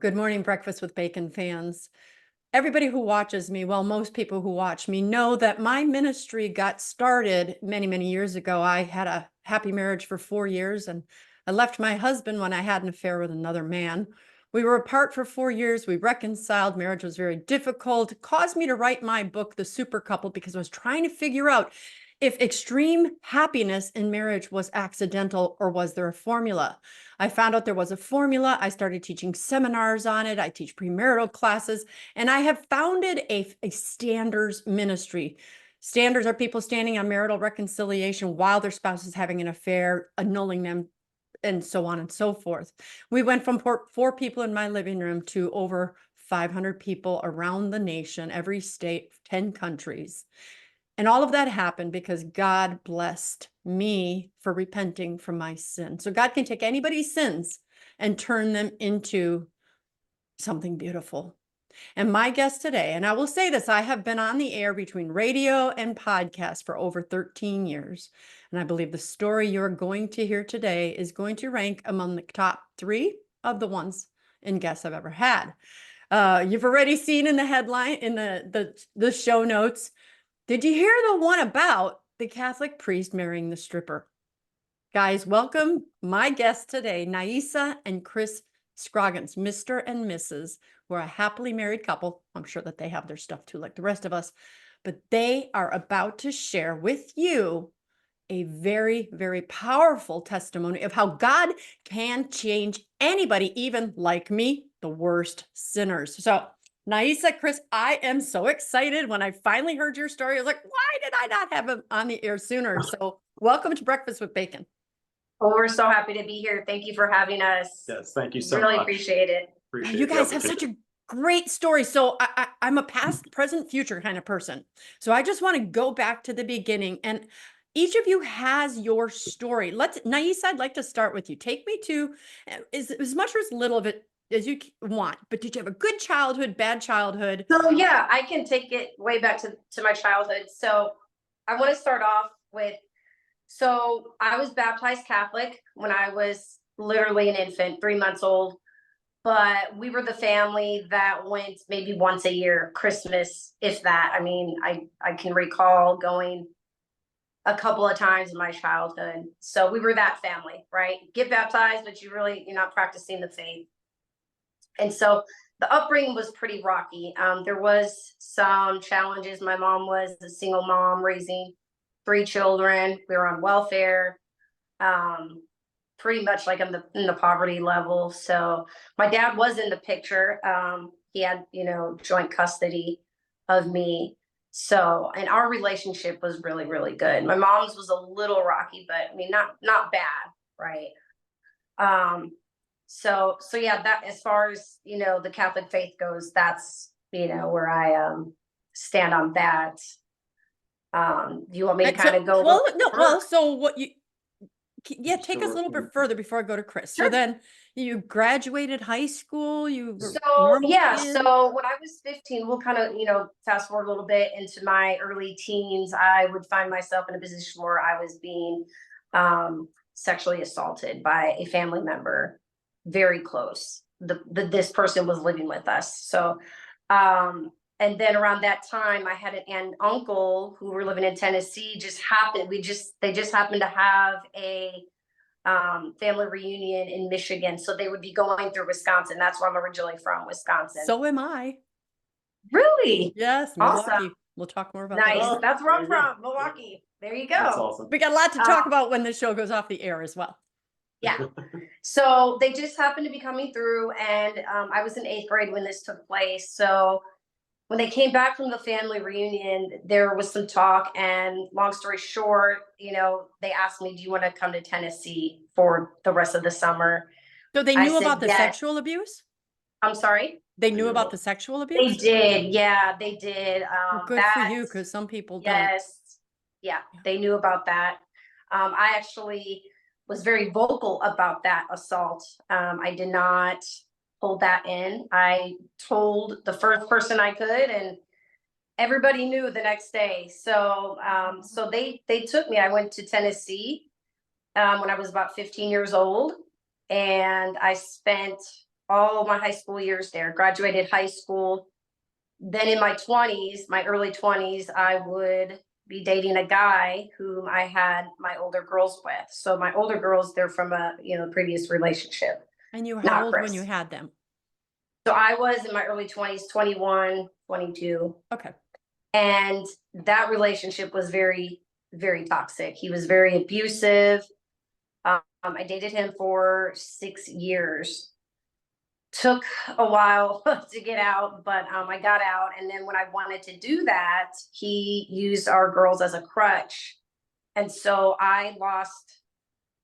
Good morning, Breakfast with Bacon fans. Everybody who watches me, well, most people who watch me know that my ministry got started many, many years ago. I had a happy marriage for 4 years, and I left my husband when I had an affair with another man. We were apart for 4 years. We reconciled. Marriage was very difficult. It caused me to write my book, The Super Couple, because I was trying to figure out if extreme happiness in marriage was accidental or was there a formula. I found out there was a formula. I started teaching seminars on it. I teach premarital classes, and I have founded a standards ministry. Standards are people standing on marital reconciliation while their spouse is having an affair, annulling them, and so on and so forth. We went from four people in my living room to over 500 people around the nation, every state, 10 countries. And all of that happened because God blessed me for repenting from my sin. So God can take anybody's sins and turn them into something beautiful. And my guest today, and I will say this, I have been on the air between radio and podcast for over 13 years. And I believe the story you're going to hear today is going to rank among the top 3 of the ones and guests I've ever had. You've already seen in the headline, in the show notes. Did you hear the one about the Catholic priest marrying the stripper? Guys, welcome my guests today, Neysa and Chris Scroggins, Mr. and Mrs., who are a happily married couple. I'm sure that they have their stuff too, like the rest of us, but they are about to share with you a very, very powerful testimony of how God can change anybody, even like me, the worst sinners. So Neysa, Chris, I am so excited. When I finally heard your story, I was like, why did I not have him on the air sooner? So welcome to Breakfast with Bacon. Well, we're so happy to be here. Thank you for having us. Yes, thank you so Really much. appreciate it. Appreciate You the guys have such opportunity. a great story. So I'm a past, present, future kind of person. So I just want to go back to the beginning, and each of you has your story. Neysa, I'd like to start with you. Take me to as much or as little of it as you want, but did you have a good childhood, bad childhood? So yeah, I can take it way back to my childhood. So I want to start off with, so I was baptized Catholic when I was literally an infant, 3 months old. But we were the family that went maybe once a year, Christmas, if that. I mean, I can recall going a couple of times in my childhood. So we were that family, right? Get baptized, but you're not practicing the faith. And so the upbringing was pretty rocky. There was some challenges. My mom was a single mom raising 3 children. We were on welfare, pretty much like in the poverty level. So my dad was in the picture. He had, joint custody of me. So, and our relationship was really, really good. My mom's was a little rocky, but I mean, not bad, right? So yeah, that, as far as, the Catholic faith goes, that's, where I stand on that. You want me to kind of go? So what you, yeah, take us a little bit further before I go to Chris. Sure. So then you graduated high school, So yeah, so when I was 15, we'll kind of, fast forward a little bit into my early teens, I would find myself in a position where I was being sexually assaulted by a family member, very close. This person was living with us. So and then around that time, I had an aunt and uncle who were living in Tennessee. They just happened to have a family reunion in Michigan. So they would be going through Wisconsin. That's where I'm originally from, Wisconsin. So am I. Really? Yes, Milwaukee. Awesome. We'll talk more about Nice. that. That's where I'm from, Milwaukee. There you go. That's awesome. We got a lot to talk about when the show goes off the air as well. Yeah. So they just happened to be coming through, and I was in 8th grade when this took place. So when they came back from the family reunion, there was some talk, and long story short, they asked me, do you want to come to Tennessee for the rest of the summer? So they knew about the sexual abuse? I'm sorry? They knew about the sexual abuse? They did. Yeah, they did. Well, good for you, because some people don't. Yes. Yeah, they knew about that. I actually was very vocal about that assault. I did not hold that in. I told the first person I could, and everybody knew the next day. So so they took me. I went to Tennessee when I was about 15 years old, and I spent all my high school years there, graduated high school. Then in my 20s, my early 20s, I would be dating a guy whom I had my older girls with. So my older girls, they're from a, previous relationship, And you were how not old when you Chris. had them? So I was in my early 20s, 21, 22. Okay. And that relationship was very, very toxic. He was very abusive. I dated him for 6 years. Took a while to get out, but I got out. And then when I wanted to do that, he used our girls as a crutch. And so I lost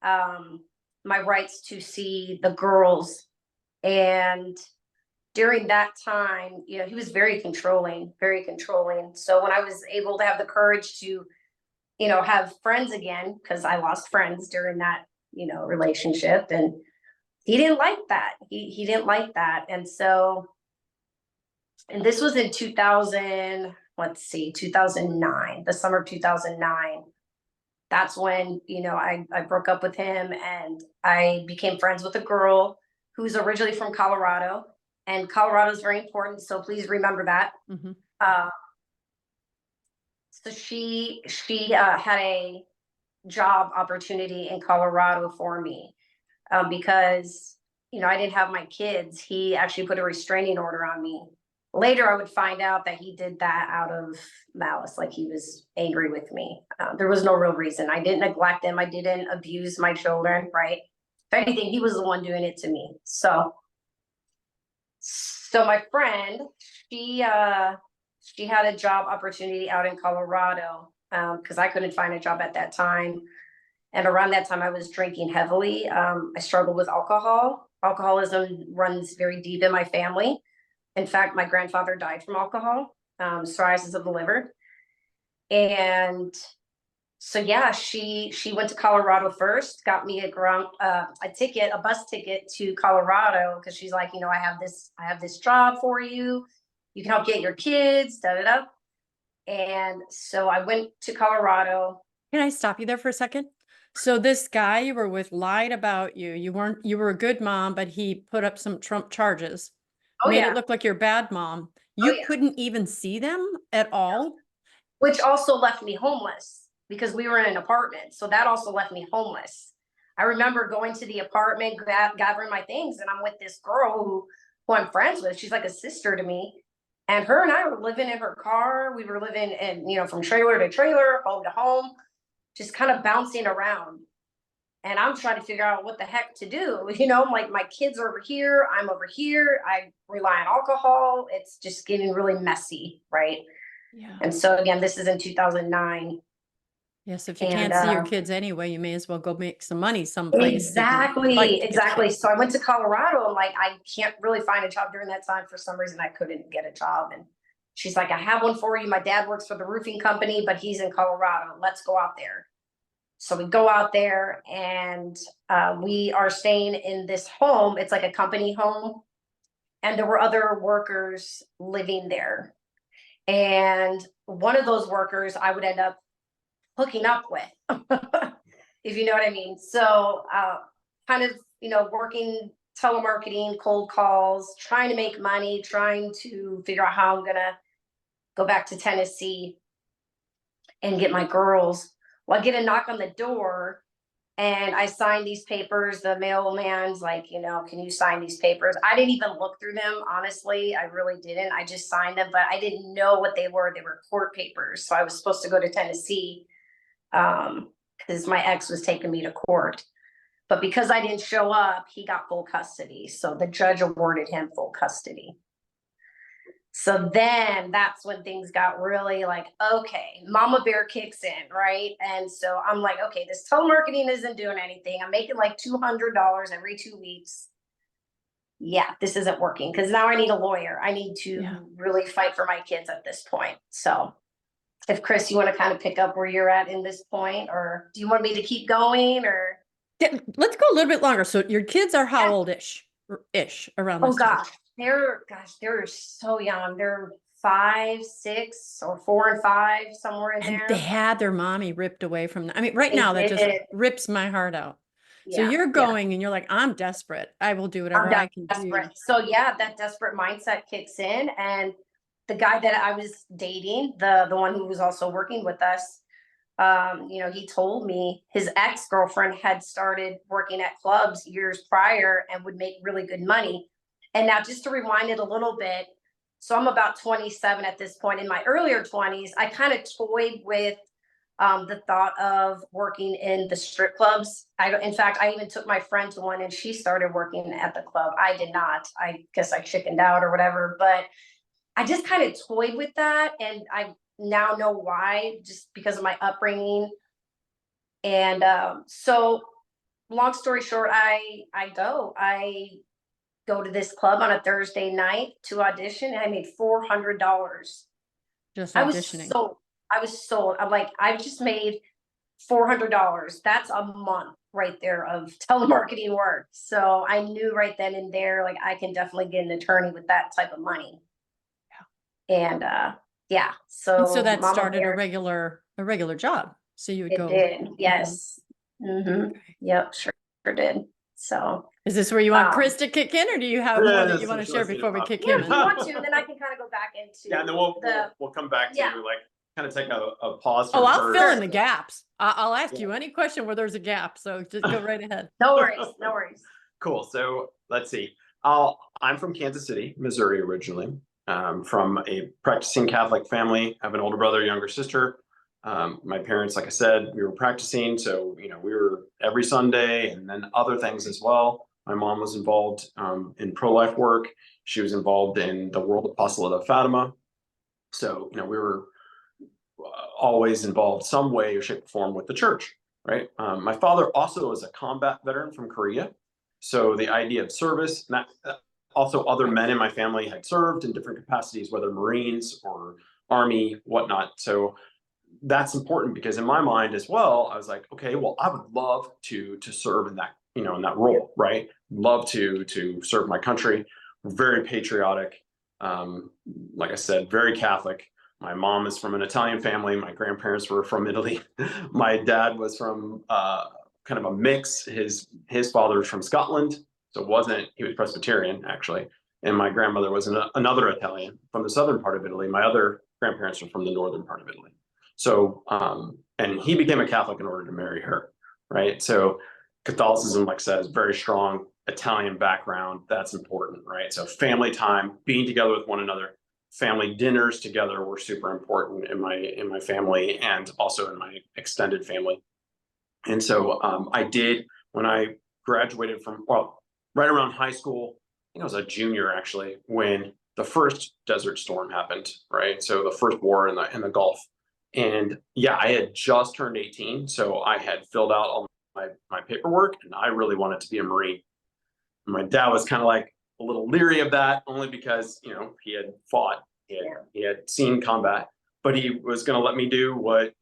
my rights to see the girls. And during that time, he was very controlling, very controlling. So when I was able to have the courage to, have friends again, because I lost friends during that, relationship, and he didn't like that. He didn't like that. And so, and this was in 2000, let's see, 2009, the summer of 2009. That's when, I broke up with him, and I became friends with a girl who's originally from Colorado. And Colorado is very important, so please remember that. Mm-hmm. So she had a job opportunity in Colorado for me, because I didn't have my kids. He actually put a restraining order on me. Later, I would find out that he did that out of malice, like he was angry with me. There was no real reason. I didn't neglect him. I didn't abuse my children, right? If anything, he was the one doing it to me. So my friend, she had a job opportunity out in Colorado, because I couldn't find a job at that time. And around that time, I was drinking heavily. I struggled with alcohol. Alcoholism runs very deep in my family. In fact, my grandfather died from alcohol, cirrhosis of the liver. And so, yeah, she went to Colorado first, got me a bus ticket to Colorado, because she's like, I have this job for you. You can help get your kids, da da da. And so I went to Colorado. Can I stop you there for a second? So this guy you were with lied about you. You were a good mom, but he put up some Trump charges, made it look like you're a bad mom. You couldn't even see them at all? Which also left me homeless, because we were in an apartment. So that also left me homeless. I remember going to the apartment, gathering my things, and I'm with this girl who I'm friends with. She's like a sister to me. And her and I were living in her car. We were living in, from trailer to trailer, home to home, just kind of bouncing around. And I'm trying to figure out what the heck to do. Like, my kids are over here, I'm over here. I rely on alcohol. It's just getting really messy, right? Yeah. And so again, this is in 2009. Yes, if you can't see your kids anyway, you may as well go make some money someplace. Exactly. So I went to Colorado. I'm like, I can't really find a job during that time. For some reason, I couldn't get a job. And she's like, I have one for you. My dad works for the roofing company, but he's in Colorado. Let's go out there. So we go out there, and we are staying in this home. It's like a company home. And there were other workers living there. And one of those workers I would end up hooking up with, if you know what I mean. So kind of, working telemarketing, cold calls, trying to make money, trying to figure out how I'm going to go back to Tennessee and get my girls. Well, I get a knock on the door, and I sign these papers. The mailman's like, can you sign these papers? I didn't even look through them. Honestly, I really didn't. I just signed them, but I didn't know what they were. They were court papers. So I was supposed to go to Tennessee, because my ex was taking me to court. But because I didn't show up, he got full custody. So the judge awarded him full custody. So then that's when things got really like, okay, mama bear kicks in, right? And so I'm like, okay, this telemarketing isn't doing anything. I'm making like $200 every 2 weeks. Yeah, this isn't working, because now I need a lawyer. I need to really fight for my kids at this point. So if Chris, you want to kind of pick up where you're at in this point, or do you want me to keep going, or? Yeah, let's go a little bit longer. So your kids are how old-ish around this time? They're so young. They're 5, 6, or 4 and 5, somewhere in there. And they had their mommy ripped away from them. I mean, right now that just rips my heart out. So Yeah, you're yeah. going and you're like, I'm desperate. I will do I'm whatever I can do. desperate. So yeah, that desperate mindset kicks in. And the guy that I was dating, the one who was also working with us, he told me his ex-girlfriend had started working at clubs years prior and would make really good money. And now just to rewind it a little bit, so I'm about 27 at this point. In my earlier 20s, I kind of toyed with the thought of working in the strip clubs. In fact, I even took my friend to one and she started working at the club. I did not. I guess I chickened out or whatever, but I just kind of toyed with that. And I now know why, just because of my upbringing. And so long story short, I go to this club on a Thursday night to audition and I made $400. Just I was auditioning. sold. I was sold. I'm like, I've just made $400. That's a month right there of telemarketing work. So I knew right then and there, like I can definitely get an attorney with that type of money. And yeah, And so so that mama started bear, a regular job. So you would it go. did. Yes. Mm-hmm. Yep, sure did. So Is this where you want Chris to kick in, or do you have more that you want to share let's get before it we popping. kick yeah, him if in? you want to, then I can kind of go back into Yeah, and then we'll come back to Yeah. like kind of take a pause. Oh, from I'll fill in first. the gaps. I'll ask Yeah. you any question where there's a gap. So just go right ahead. No worries, no worries. Cool. So let's see. I'm from Kansas City, Missouri originally. From a practicing Catholic family. I have an older brother, younger sister. My parents, like I said, we were practicing, so we were every Sunday, and then other things as well. My mom was involved in pro-life work. She was involved in the World Apostolate of Fatima. So we were always involved some way or shape or form with the church, right? My father also is a combat veteran from Korea. So the idea of service, and that, also other men in my family had served in different capacities, whether Marines or Army, whatnot. So that's important because in my mind as well, I was like, okay, well, I would love to serve in that, in that role, right? Love to serve my country. Very patriotic. Like I said, very Catholic. My mom is from an Italian family. My grandparents were from Italy. My dad was from kind of a mix. His father was from Scotland, so he was Presbyterian actually. And my grandmother was another Italian from the southern part of Italy. My other grandparents were from the northern part of Italy. So, and he became a Catholic in order to marry her, right? So Catholicism, like I said, is very strong. Italian background, that's important, right? So family time, being together with one another, family dinners together were super important in my family and also in my extended family. And so I did, when I graduated from, well, right around high school, I think I was a junior actually, when the first Desert Storm happened, right? So the first war in the Gulf. And yeah, I had just turned 18, so I had filled out all my paperwork, and I really wanted to be a Marine. My dad was kind of like a little leery of that, only because he had fought, he had seen combat, but he was going to let me do what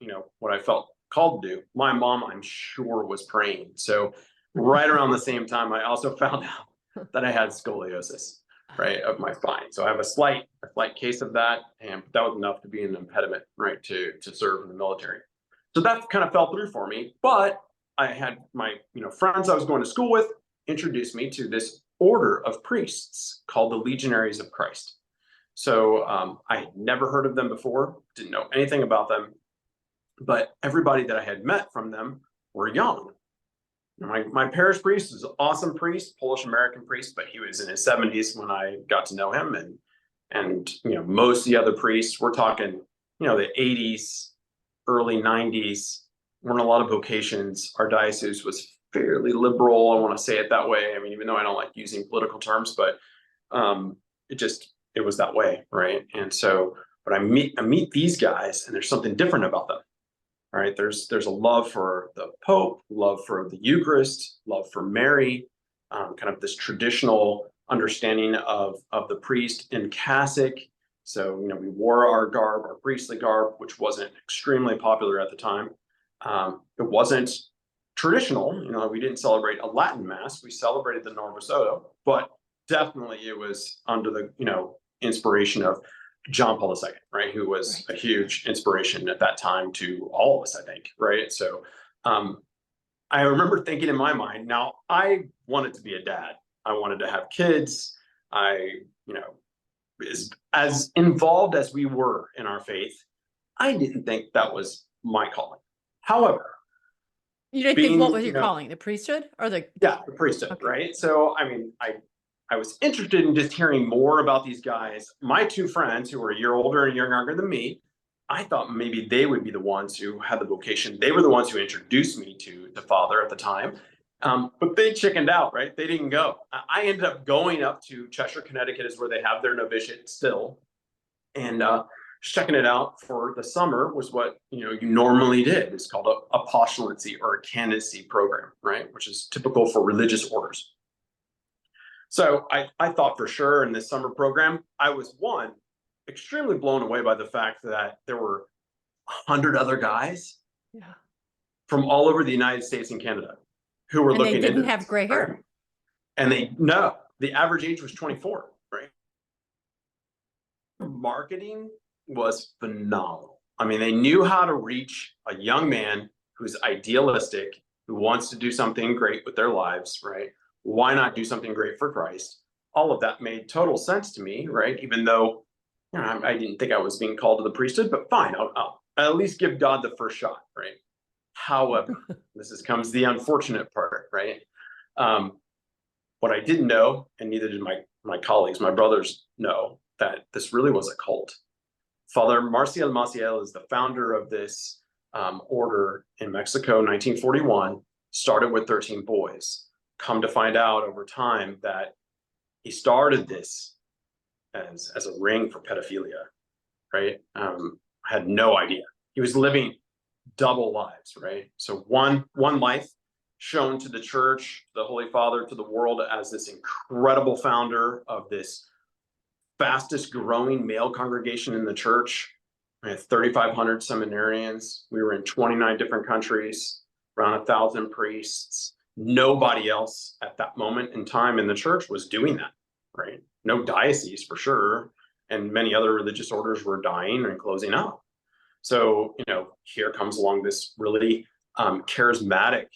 I felt called to do. My mom, I'm sure, was praying. So right around the same time, I also found out that I had scoliosis, right, of my spine. So I have a slight case of that, and that was enough to be an impediment, right, to serve in the military. So that kind of fell through for me. But I had my friends I was going to school with introduced me to this order of priests called the Legionaries of Christ. So I had never heard of them before, didn't know anything about them, but everybody that I had met from them were young. My parish priest is an awesome priest, Polish American priest, but he was in his 70s when I got to know him, and most of the other priests, we're talking the 80s, early 90s, weren't a lot of vocations. Our diocese was fairly liberal. I want to say it that way. I mean, even though I don't like using political terms, but it was that way, right? And so, but I meet these guys, and there's something different about them. All right, there's a love for the Pope, love for the Eucharist, love for Mary, kind of this traditional understanding of the priest in cassock. So we wore our garb, our priestly garb, which wasn't extremely popular at the time. It wasn't traditional. We didn't celebrate a Latin mass. We celebrated the Novus Ordo, but definitely it was under the inspiration of John Paul II, right, who was a huge inspiration at that time to all of us, I think, right? So I remember thinking in my mind, now I wanted to be a dad. I wanted to have kids. You know, as involved as we were in our faith, I didn't think that was my calling. However, You didn't think what was your calling? The priesthood or the? Yeah, the priesthood, Okay. right? So, I mean, I was interested in just hearing more about these guys. My two friends who were a year older and a year younger than me, I thought maybe they would be the ones who had the vocation. They were the ones who introduced me to the Father at the time. But they chickened out, right? They didn't go. I ended up going up to Cheshire, Connecticut, is where they have their novitiate still. And checking it out for the summer was what you normally did. It's called a postulacy or a candidacy program, right? Which is typical for religious orders. So I thought for sure in this summer program, I was extremely blown away by the fact that there were 100 other guys Yeah. from all over the United States and Canada who were And looking they didn't into have this, gray hair. right? And the average age was 24, right? Marketing was phenomenal. I mean, they knew how to reach a young man who's idealistic, who wants to do something great with their lives, right? Why not do something great for Christ? All of that made total sense to me, right? Even though I didn't think I was being called to the priesthood, but fine, I'll at least give God the first shot, right? However, comes the unfortunate part, right? What I didn't know, and neither did my colleagues, my brothers, know that this really was a cult. Father Marcial Maciel is the founder of this order in Mexico, 1941, started with 13 boys. Come to find out over time that he started this as a ring for pedophilia, right? I had no idea. He was living double lives, right? So one life shown to the church, the Holy Father, to the world as this incredible founder of this fastest growing male congregation in the church. We had 3,500 seminarians. We were in 29 different countries, around 1,000 priests. Nobody else at that moment in time in the church was doing that, right? No diocese for sure. And many other religious orders were dying and closing up. So, here comes along this really charismatic,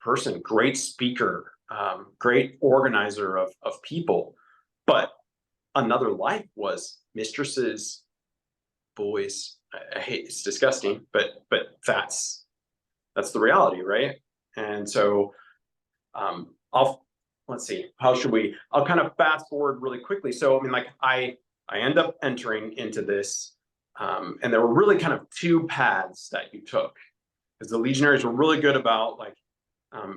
person, great speaker, great organizer of people. But another life was mistresses, boys. I hate, it's disgusting, but that's the reality, right? And so let's see, I'll kind of fast forward really quickly. So I mean, like I end up entering into this, and there were really kind of two paths that you took, because the legionaries were really good about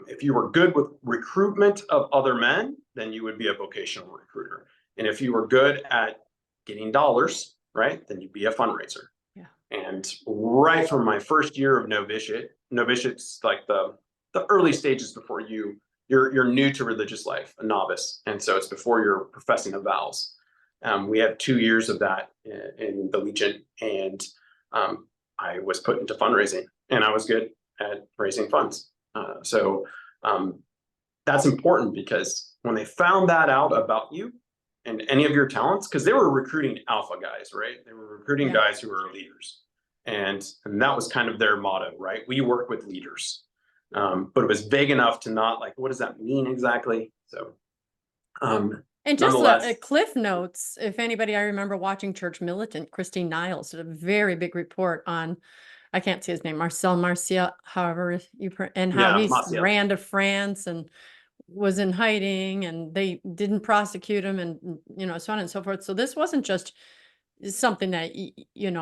if you were good with recruitment of other men, then you would be a vocational recruiter. And if you were good at getting dollars, right, then you'd be a fundraiser. Yeah. And right from my first year of novitiate's like the early stages before you're new to religious life, a novice. And so it's before you're professing the vows. We had 2 years of that in the Legion, and I was put into fundraising, and I was good at raising funds. So that's important, because when they found that out about you and any of your talents, because they were recruiting alpha guys, right? They were recruiting guys who were leaders. And that was kind of their motto, right? We work with leaders. But it was vague enough to not what does that mean exactly? So, and just Cliff Notes, if anybody, I remember watching Church Militant, Christine Niles did a very big report on, I can't say his name, Marcial, however and how he ran to France and was in hiding, and they didn't prosecute him, and so on and so forth. So this wasn't just something that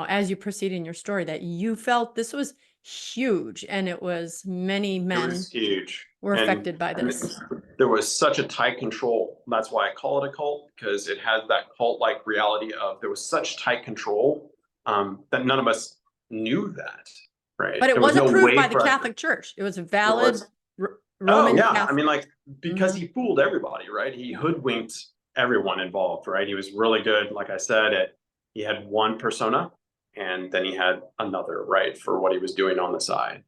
as you proceed in your story, that you felt this was huge, and it was many men were affected by this. There was such a tight control. That's why I call it a cult, because it has that cult-like reality of there was such tight control that none of us knew that, right? But it was approved by the Catholic Church. It was a valid Roman Catholic. I mean, because he fooled everybody, right? He hoodwinked everyone involved, right? He was really good, like I said, he had one persona, and then he had another, right, for what he was doing on the side.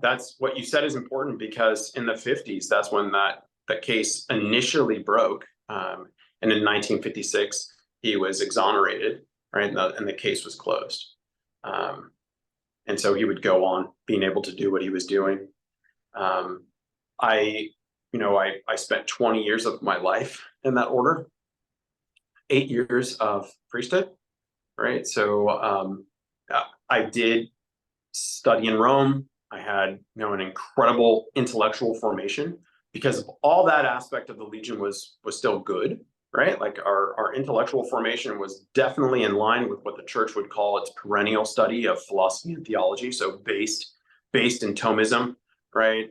That's what you said is important, because in the 50s, that's when the case initially broke. And in 1956, he was exonerated, right? And the case was closed. And so he would go on being able to do what he was doing. I spent 20 years of my life in that order, 8 years of priesthood, right? So I did study in Rome. I had, an incredible intellectual formation because of all that aspect of the Legion was still good, right? Like our intellectual formation was definitely in line with what the church would call its perennial study of philosophy and theology. So based in Thomism, right?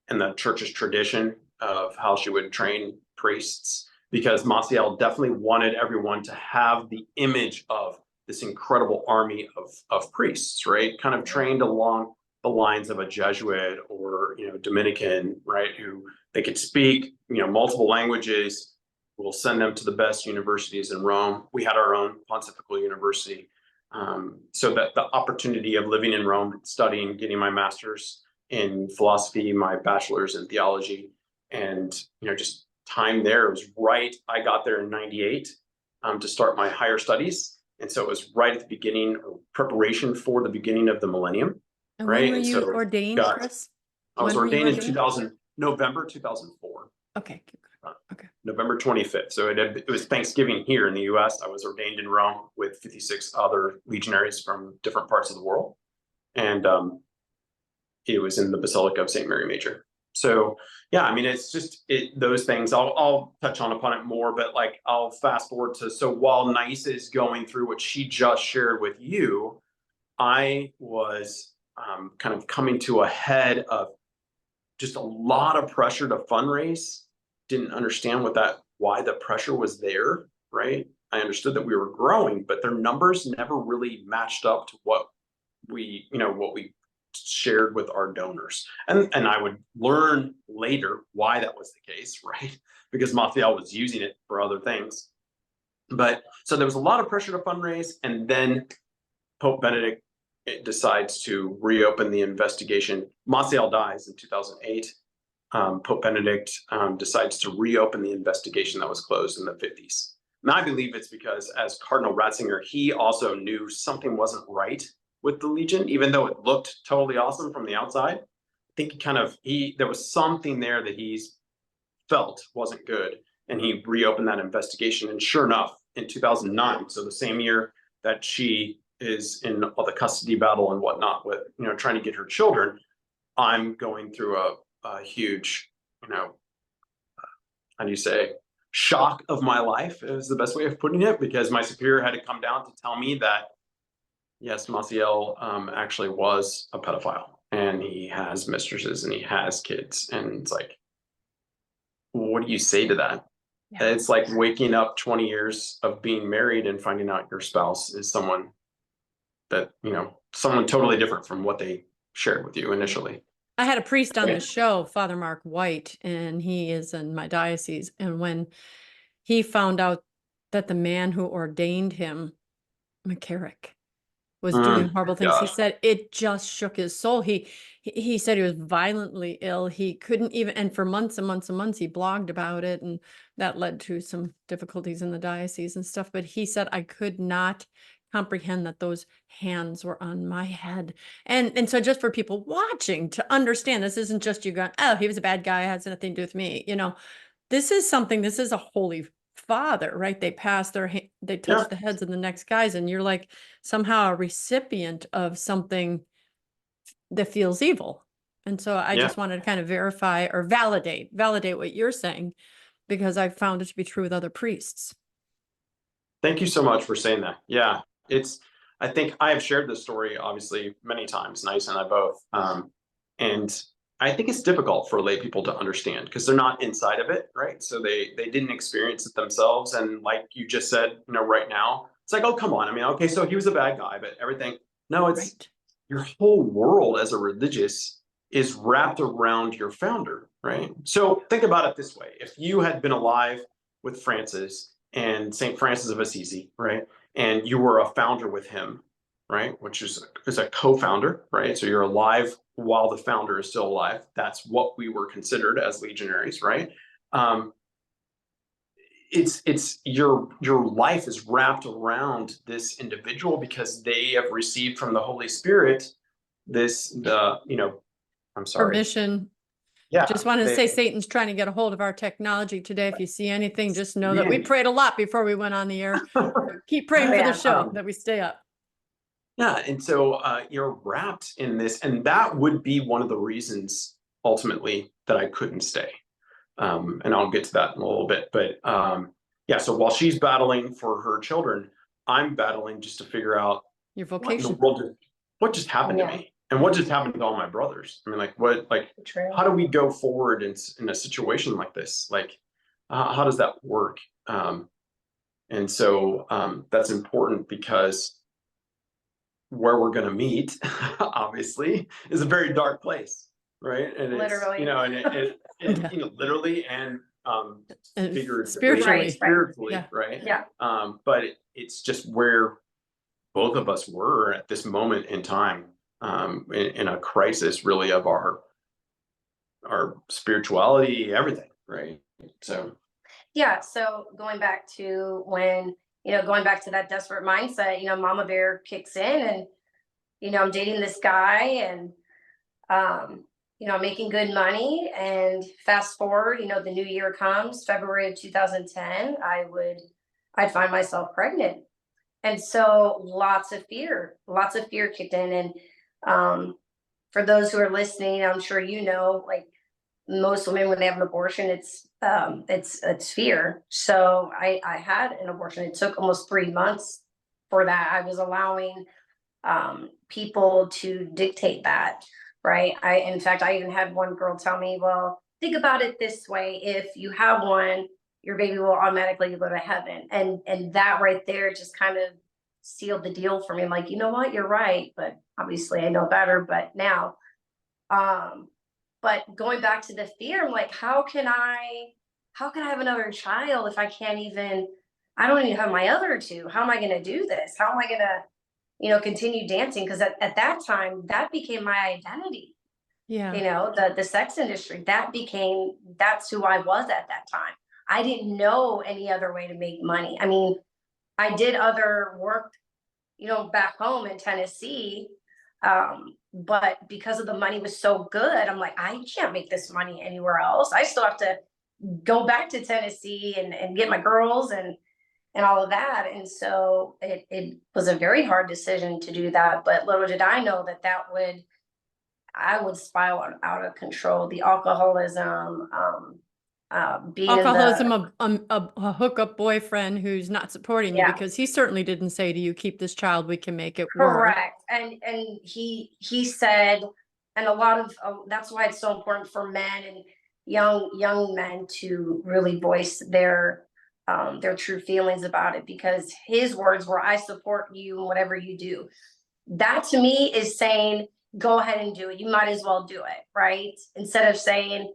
And the church's tradition of how she would train priests, because Maciel definitely wanted everyone to have the image of this incredible army of priests, right? Kind of trained along the lines of a Jesuit or, Dominican, right? Who they could speak, multiple languages. We'll send them to the best universities in Rome. We had our own pontifical university. So that the opportunity of living in Rome, studying, getting my master's in philosophy, my bachelor's in theology, and, just time there was right. I got there in 98 to start my higher studies. And so it was right at the beginning of preparation for the beginning of the millennium. And right. when were And you so ordained, Chris? I was When were you ordained in ordained? November 2004. Okay. Okay. November 25th. So it was Thanksgiving here in the US. I was ordained in Rome with 56 other legionaries from different parts of the world. And it was in the Basilica of St. Mary Major. So yeah, I mean, it's just those things. I'll touch upon it more, but like I'll fast forward to, so while Neysa is going through what she just shared with you, I was kind of coming to a head of just a lot of pressure to fundraise. Didn't understand why the pressure was there, right? I understood that we were growing, but their numbers never really matched up to what we shared with our donors. And I would learn later why that was the case, right? Because Maciel was using it for other things. But so there was a lot of pressure to fundraise, and then Pope Benedict decides to reopen the investigation. Maciel dies in 2008. Pope Benedict decides to reopen the investigation that was closed in the 50s. And I believe it's because, as Cardinal Ratzinger, he also knew something wasn't right with the Legion, even though it looked totally awesome from the outside. I think there was something there that he's felt wasn't good, and he reopened that investigation. And sure enough, in 2009, so the same year that she is in all the custody battle and whatnot with, trying to get her children, I'm going through a huge, how do you say, shock of my life is the best way of putting it, because my superior had to come down to tell me that, yes, Maciel actually was a pedophile, and he has mistresses and he has kids. And it's like, what do you say to that? Yeah. It's like waking up 20 years of being married and finding out your spouse is someone that, someone totally different from what they shared with you initially. I had a priest on the show, Father Mark White, and he is in my diocese. And when he found out that the man who ordained him, McCarrick, was doing horrible things, he said it just shook his soul. He said he was violently ill. He couldn't even, and for months and months and months, he blogged about it, and that led to some difficulties in the diocese and stuff. But he said, I could not comprehend that those hands were on my head. And so just for people watching to understand, this isn't just you going, oh, he was a bad guy, it has nothing to do with me. This is a holy father, right? They pass they touch the heads of the next guys, and you're like somehow a recipient of something that feels evil. And so I just wanted to kind of verify or validate what you're saying, because I found it to be true with other priests. Thank you so much for saying that. Yeah, I think I have shared this story obviously many times, Neysa and I both. And I think it's difficult for lay people to understand because they're not inside of it, right? So they didn't experience it themselves. And like you just said, right now, it's like, oh, come on. I mean, okay, so he was a bad guy, but everything. No, it's your whole world as a religious is wrapped around your founder, right? So think about it this way. If you had been alive with Francis and St. Francis of Assisi, right? And you were a founder with him, right? Which is a co-founder, right? So you're alive while the founder is still alive. That's what we were considered as legionaries, right? It's your life is wrapped around this individual because they have received from the Holy Spirit I'm sorry. Permission. Yeah. Just wanted to they- say Satan's trying to get a hold of our technology today. If you see anything, just know that we Yeah. prayed a lot before we went on the air. Keep praying for Yeah. the show that we stay up. Yeah, and so you're wrapped in this, and that would be one of the reasons ultimately that I couldn't stay. And I'll get to that in a little bit. But yeah, so while she's battling for her children, I'm battling just to figure out Your what in the vocation. world what just happened Yeah. to me, and what just happened to all my brothers. I mean, True. how do we go forward in a situation like this? Like, how does that work? And so that's important because where we're going to meet, obviously, is a very dark place, right? And Literally. Yeah. literally and And figuratively, spiritually. spiritually, Yeah. right? Yeah. But it's just where both of us were at this moment in time, in a crisis, really, of our spirituality, everything, right? So Yeah. So going back to when, going back to that desperate mindset, Mama Bear kicks in and, I'm dating this guy and, I'm making good money, and fast forward, the new year comes, February of 2010, I'd find myself pregnant. And so lots of fear kicked in. And, for those who are listening, I'm sure, like most women, when they have an abortion, it's fear. So I had an abortion. It took almost 3 months for that. I was allowing people to dictate that, right? In fact, I even had one girl tell me, well, think about it this way: if you have one, your baby will automatically go to heaven. And that right there just kind of sealed the deal for me. I'm like, you know what, you're right, but obviously I know better. But now, but going back to the fear, I'm like, how can I have another child if I don't even have my other two? How am I going to do this? How am I going to, continue dancing? Because at that time, that became my identity. Yeah. The sex industry, that's who I was at that time. I didn't know any other way to make money. I mean, I did other work, back home in Tennessee. But because of the money was so good, I'm like, I can't make this money anywhere else. I still have to go back to Tennessee and get my girls and all of that. And so it was a very hard decision to do that. But little did I know I would spiral out of control. The alcoholism, being Alcoholism, a hookup boyfriend who's not supporting you, Yeah. because he certainly didn't say to you, keep this child, we can make it work. correct. And he said, and a lot of that's why it's so important for men and young men to really voice their true feelings about it, because his words were, I support you in whatever you do. That to me is saying, go ahead and do it. You might as well do it, right? Instead of saying,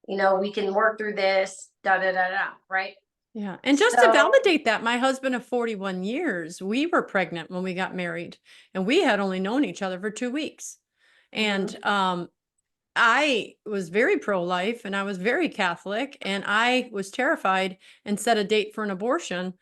we can work through this, da da da da, right? Yeah. And just to So- validate that, my husband of 41 years, we were pregnant when we got married, and we had only known each other for 2 weeks. And I was very pro-life, and I was very Catholic, and I was terrified and set a date for an abortion,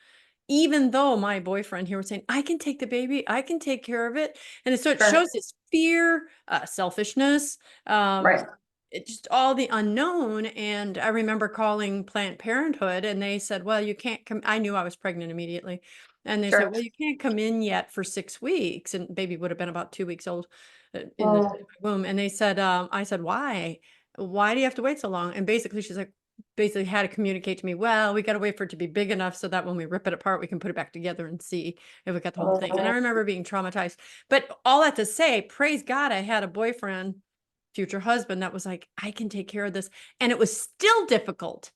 even though my boyfriend here was saying, I can take the baby, I can take care of it. And so it Sure. shows this fear, selfishness, Right. it just all the unknown. And I remember calling Planned Parenthood, and they said, well, you can't come. I knew I was pregnant immediately. And they Sure. said, well, you can't come in yet for 6 weeks. And baby would have been about 2 weeks old in the Well- womb. And they said, I said, why? Why do you have to wait so long? And basically, she's like, basically had to communicate to me, well, we got to wait for it to be big enough so that when we rip it apart, we can put it back together and see if we got the whole thing. And I remember being traumatized. But all that to say, praise God, I had a boyfriend, future husband, that was like, I can take care of this. And it was still difficult.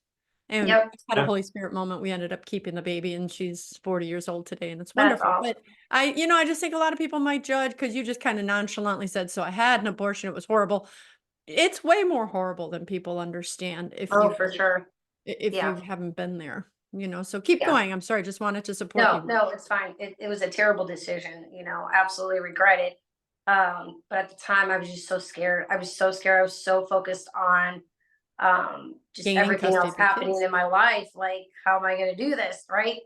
And Yep. we had a Yeah. Holy Spirit moment. We ended up keeping the baby, and she's 40 years old today, and it's That's wonderful. awesome. But I just think a lot of people might judge because you just kind of nonchalantly said, so I had an abortion. It was horrible. It's way more horrible than people understand if For sure. Yeah. you haven't been there, so keep Yeah. going. I'm sorry. Just wanted to support you. No, it's fine. It was a terrible decision, absolutely regret it. But at the time I was just so scared. I was so scared. I was so focused on just Gaining everything custody else of your happening kids. in my life. Like, how am I going to do this? Right.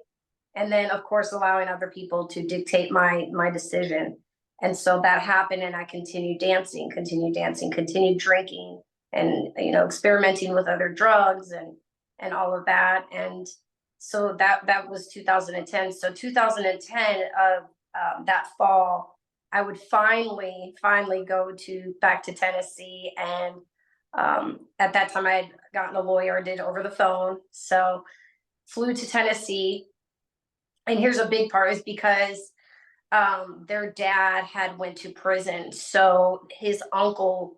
And then of course allowing other people to dictate my decision. And so that happened, and I continued dancing, continued drinking, and, you know, experimenting with other drugs and all of that. And so that was 2010. So 2010 of that fall, I would finally go back to Tennessee. And at that time I had gotten a lawyer, did over the phone. So flew to Tennessee. And here's a big part, is because their dad had went to prison. So his uncle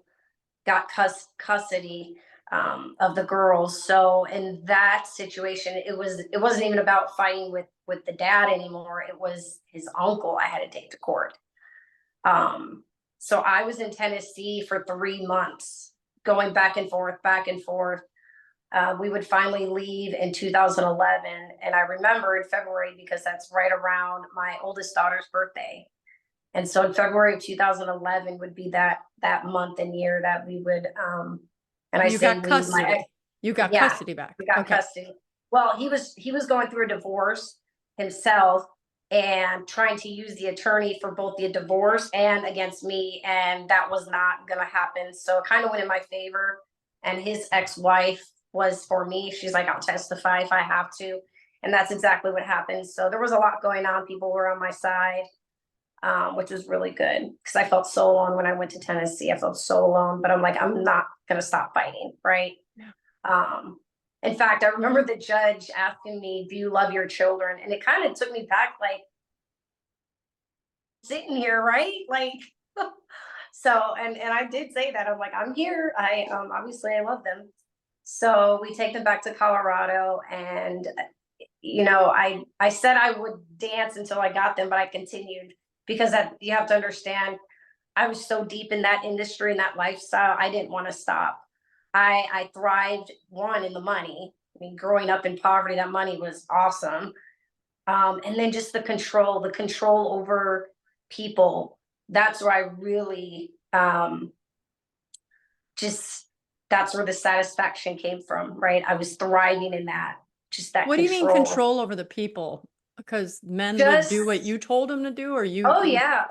got custody of the girls. So in that situation, it wasn't even about fighting with the dad anymore. It was his uncle I had to take to court. So I was in Tennessee for 3 months, going back and forth. We would finally leave in 2011. And I remember in February, because that's right around my oldest daughter's birthday. And so in February of 2011 would be that month and year that we would, and I You say got we, custody. You got yeah, custody back. we got Okay. custody. Well, he was going through a divorce himself and trying to use the attorney for both the divorce and against me. And that was not going to happen. So it kind of went in my favor. And his ex-wife was for me. She's like, I'll testify if I have to. And that's exactly what happened. So there was a lot going on. People were on my side, which was really good, because I felt so alone when I went to Tennessee. I felt so alone, but I'm like, I'm not going to stop fighting. Right. Yeah. In fact, I remember the judge asking me, do you love your children? And it kind of took me back, like, sitting here, right? Like, so, and I did say that. I'm like, I'm here. Obviously I love them. So we take them back to Colorado, and, you know, I said I would dance until I got them, but I continued, because you have to understand, I was so deep in that industry and that lifestyle. I didn't want to stop. I thrived, one, in the money. I mean, growing up in poverty, that money was awesome. And then just the control over people. That's where I really, that's where the satisfaction came from, right? I was thriving in that, just that What do you mean control over the people? Because men would do what you told them to do, or you? Oh yeah.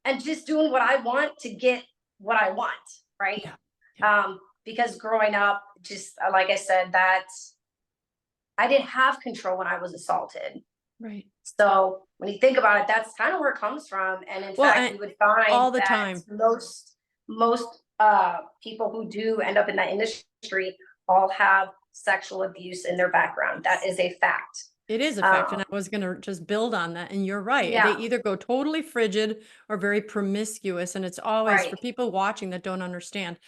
And just doing what I want to get what I want, right? Yeah. Because growing up, just like I said, I didn't have control when I was assaulted. Right. So when you think about it, that's kind of where it comes from. And in fact, you would find all the that time, most people who do end up in that industry all have sexual abuse in their background. That is a fact. It is a fact. And I was going to just build on that. And you're right. Yeah. They either go totally frigid or very promiscuous. And it's always Right. for people watching that don't understand.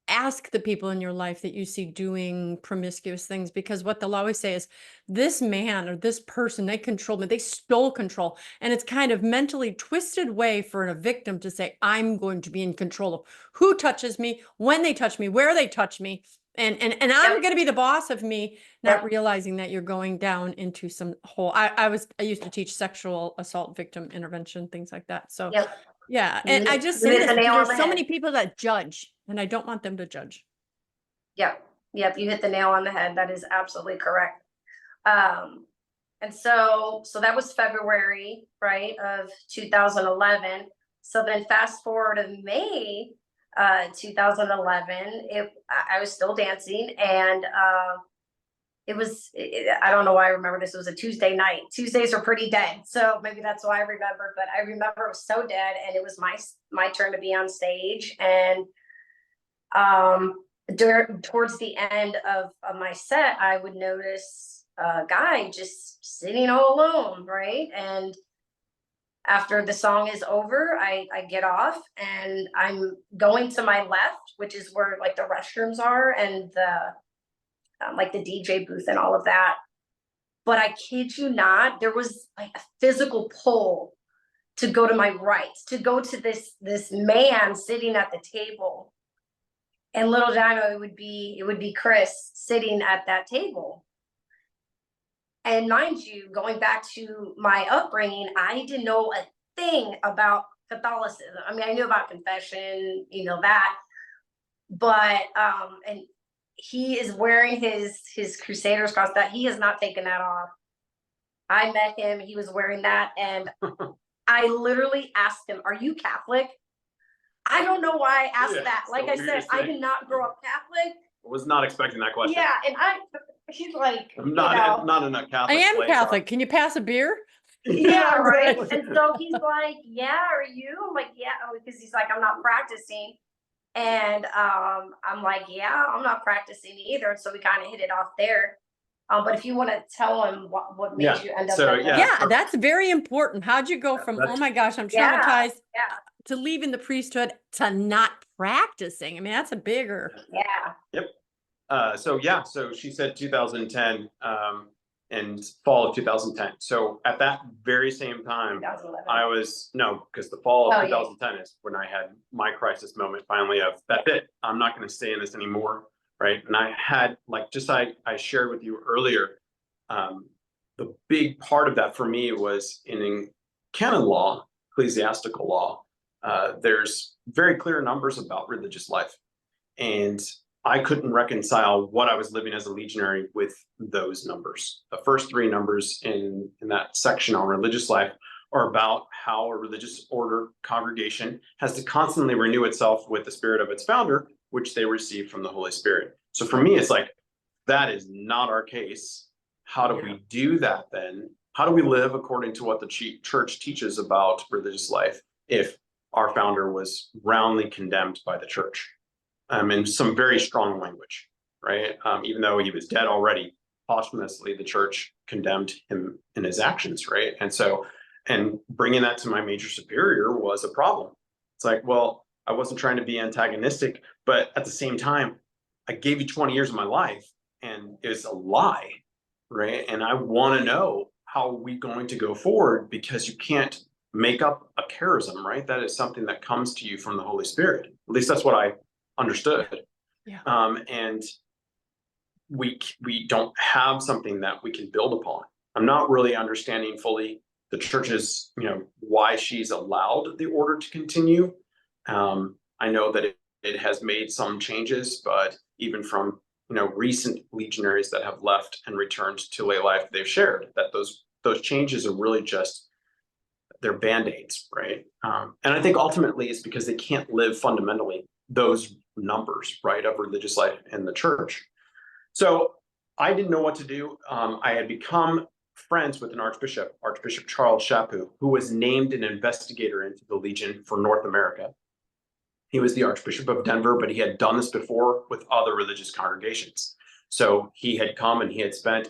Ask the people in your life that you see doing promiscuous things, because what they'll always say is, this man or this person, they controlled me, they stole control. And it's kind of mentally twisted way for a victim to say, I'm going to be in control of who touches me, when they touch me, where they touch me. And I'm going to be the boss of me, not realizing that you're going down into some hole. I used to teach sexual assault victim intervention, things like that. So yeah. And I just say this because there's so many people that judge, and I don't want them to judge. Yep. You hit the nail on the head. That is absolutely correct. And so that was February, right, of 2011. So then fast forward to May, 2011, I was still dancing, and I don't know why I remember this. It was a Tuesday night. Tuesdays are pretty dead, so maybe that's why I remember. But I remember it was so dead, and it was my turn to be on stage. And towards the end of my set, I would notice a guy just sitting all alone, right? And after the song is over, I get off, and I'm going to my left, which is where like the restrooms are, and the like the DJ booth and all of that. But I kid you not, there was like a physical pull to go to my right, to go to this man sitting at the table. And little did I know it would be Chris sitting at that table. And mind you, going back to my upbringing, I didn't know a thing about Catholicism. I mean, I knew about confession, you know that, but and he is wearing his Crusader's cross, that he has not taken that off. I met him, he was wearing that, and I literally asked him, "Are you Catholic?" I don't know why I asked Yeah, that. it's Like the I said, weirdest I thing. did not grow up Catholic. I was not expecting that question. Yeah, and he's like, I'm not in a I Catholic am place. Catholic. Can you pass a beer? yeah, right. exactly. And so he's like, "Yeah, are you?" I'm like, "Yeah," because he's like, "I'm not practicing." And I'm like, "Yeah, I'm not practicing either." And so we kind of hit it off there. But if you want to tell him what made Yeah, you end up so, at the- yeah. Yeah, that's very important. How'd you go from, oh that's- my gosh, I'm Yeah, traumatized, yeah, to leaving the priesthood to not practicing? I mean, that's a bigger. yeah. Yep. So she said 2010, and fall of 2010. So at that very same time, 2011. because the fall of Oh, yeah. 2010 is when I had my crisis moment finally of, that's it, I'm not going to stay in this anymore. Right. And I had, like, I shared with you earlier, the big part of that for me was in canon law, ecclesiastical law. There's very clear numbers about religious life. And I couldn't reconcile what I was living as a legionary with those numbers. The first three numbers in that section on religious life are about how a religious order congregation has to constantly renew itself with the spirit of its founder, which they receive from the Holy Spirit. So for me, it's like, that is not our case. How do we do that then? How do we live according to what the church teaches about religious life if our founder was roundly condemned by the church? In some very strong language, right? Even though he was dead already, posthumously, the church condemned him in his actions, right? And bringing that to my major superior was a problem. It's like, well, I wasn't trying to be antagonistic, but at the same time, I gave you 20 years of my life and it's a lie, right? And I want to know, how are we going to go forward? Because you can't make up a charism, right? That is something that comes to you from the Holy Spirit. At least that's what I understood. Yeah. And we don't have something that we can build upon. I'm not really understanding fully the church's, why she's allowed the order to continue. I know that it has made some changes, but even from recent legionaries that have left and returned to lay life, they've shared that those changes are really just, they're band-aids, right? And I think ultimately it's because they can't live fundamentally those numbers, right, of religious life in the church. So I didn't know what to do. I had become friends with an archbishop, Archbishop Charles Chaput, who was named an investigator into the Legion for North America. He was the Archbishop of Denver, but he had done this before with other religious congregations. So he had come and he had spent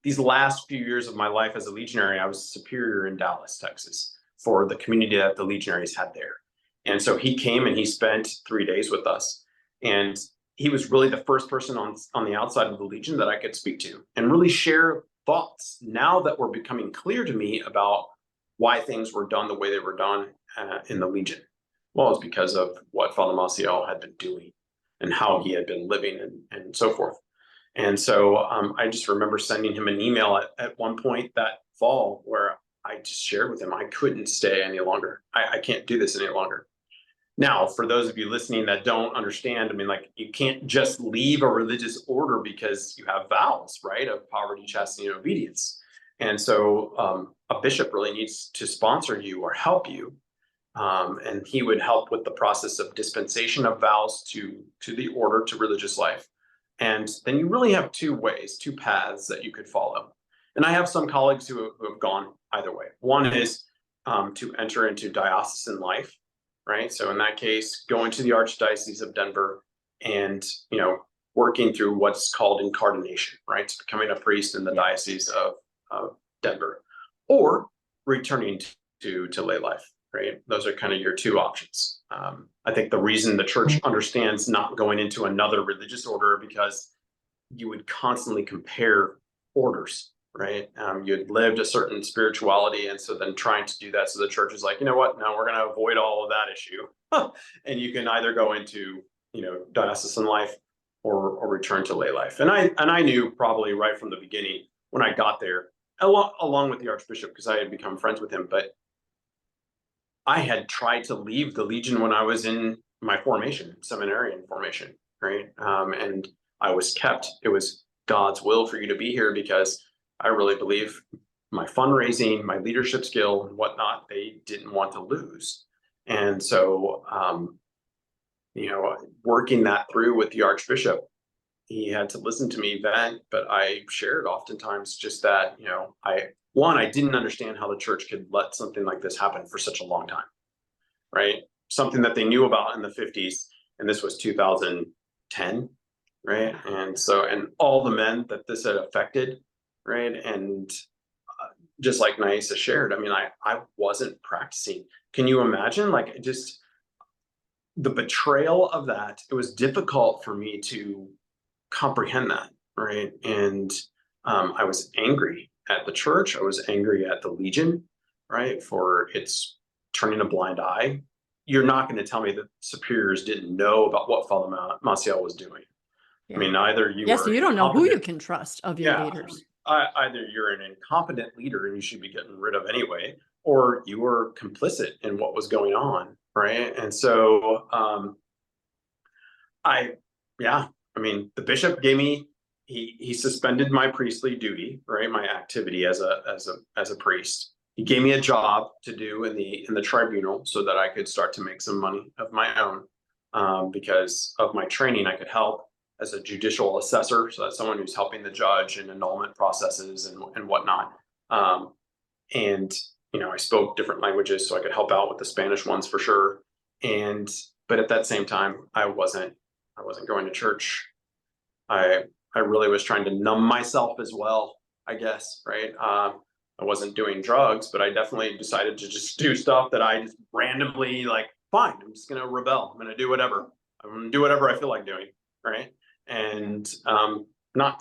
these last few years of my life as a legionary. I was superior in Dallas, Texas, for the community that the legionaries had there. And so he came and he spent 3 days with us. And he was really the first person on the outside of the Legion that I could speak to and really share thoughts now that were becoming clear to me about why things were done the way they were done in the Legion. Well, it's because of what Father Maciel had been doing and how he had been living and so forth. And so I just remember sending him an email at one point that fall where I just shared with him, I couldn't stay any longer. I can't do this any longer. Now, for those of you listening that don't understand, I mean, like, you can't just leave a religious order because you have vows, right, of poverty, chastity, and obedience. And so a bishop really needs to sponsor you or help you. And he would help with the process of dispensation of vows to the order, to religious life. And then you really have two paths that you could follow. And I have some colleagues who have gone either way. One is to enter into diocesan life, right? So in that case, going to the Archdiocese of Denver and, working through what's called incardination, right? So becoming a priest in the Diocese of Denver, or returning to lay life, right? Those are kind of your two options. I think the reason the church understands not going into another religious order, because you would constantly compare orders, right? You had lived a certain spirituality, and so then trying to do that. So the church is like, you know what? Now we're going to avoid all of that issue, and you can either go into diocesan life or return to lay life. And I knew probably right from the beginning when I got there, along with the Archbishop, because I had become friends with him, but I had tried to leave the Legion when I was in my formation, seminarian formation, right? And I was kept. It was God's will for you to be here, because I really believe my fundraising, my leadership skill and whatnot, they didn't want to lose. And so, working that through with the Archbishop, he had to listen to me vent, but I shared oftentimes just that, I didn't understand how the church could let something like this happen for such a long time, right? Something that they knew about in the 50s, and this was 2010, right? And all the men that this had affected, right? And just like Neysa shared, I mean, I wasn't practicing. Can you imagine, like, just the betrayal of that? It was difficult for me to comprehend that, right? And I was angry at the church. I was angry at the Legion, right, for its turning a blind eye. You're not going to tell me that superiors didn't know about what Father Maciel was doing. I mean, either you Yes, were so you don't know who you incompetent- can trust of your Yeah. leaders. Either you're an incompetent leader and you should be getting rid of anyway, or you were complicit in what was going on, right? And so the bishop gave me, he suspended my priestly duty, right? My activity as a priest. He gave me a job to do in the tribunal so that I could start to make some money of my own. Because of my training, I could help as a judicial assessor. So that's someone who's helping the judge in annulment processes and whatnot. I spoke different languages, so I could help out with the Spanish ones for sure. But at that same time, I wasn't going to church. I really was trying to numb myself as well, I guess, right? I wasn't doing drugs, but I definitely decided to just do stuff that I just randomly fine, I'm just going to rebel. I'm going to do whatever. I'm going to do whatever I feel like doing, right? And not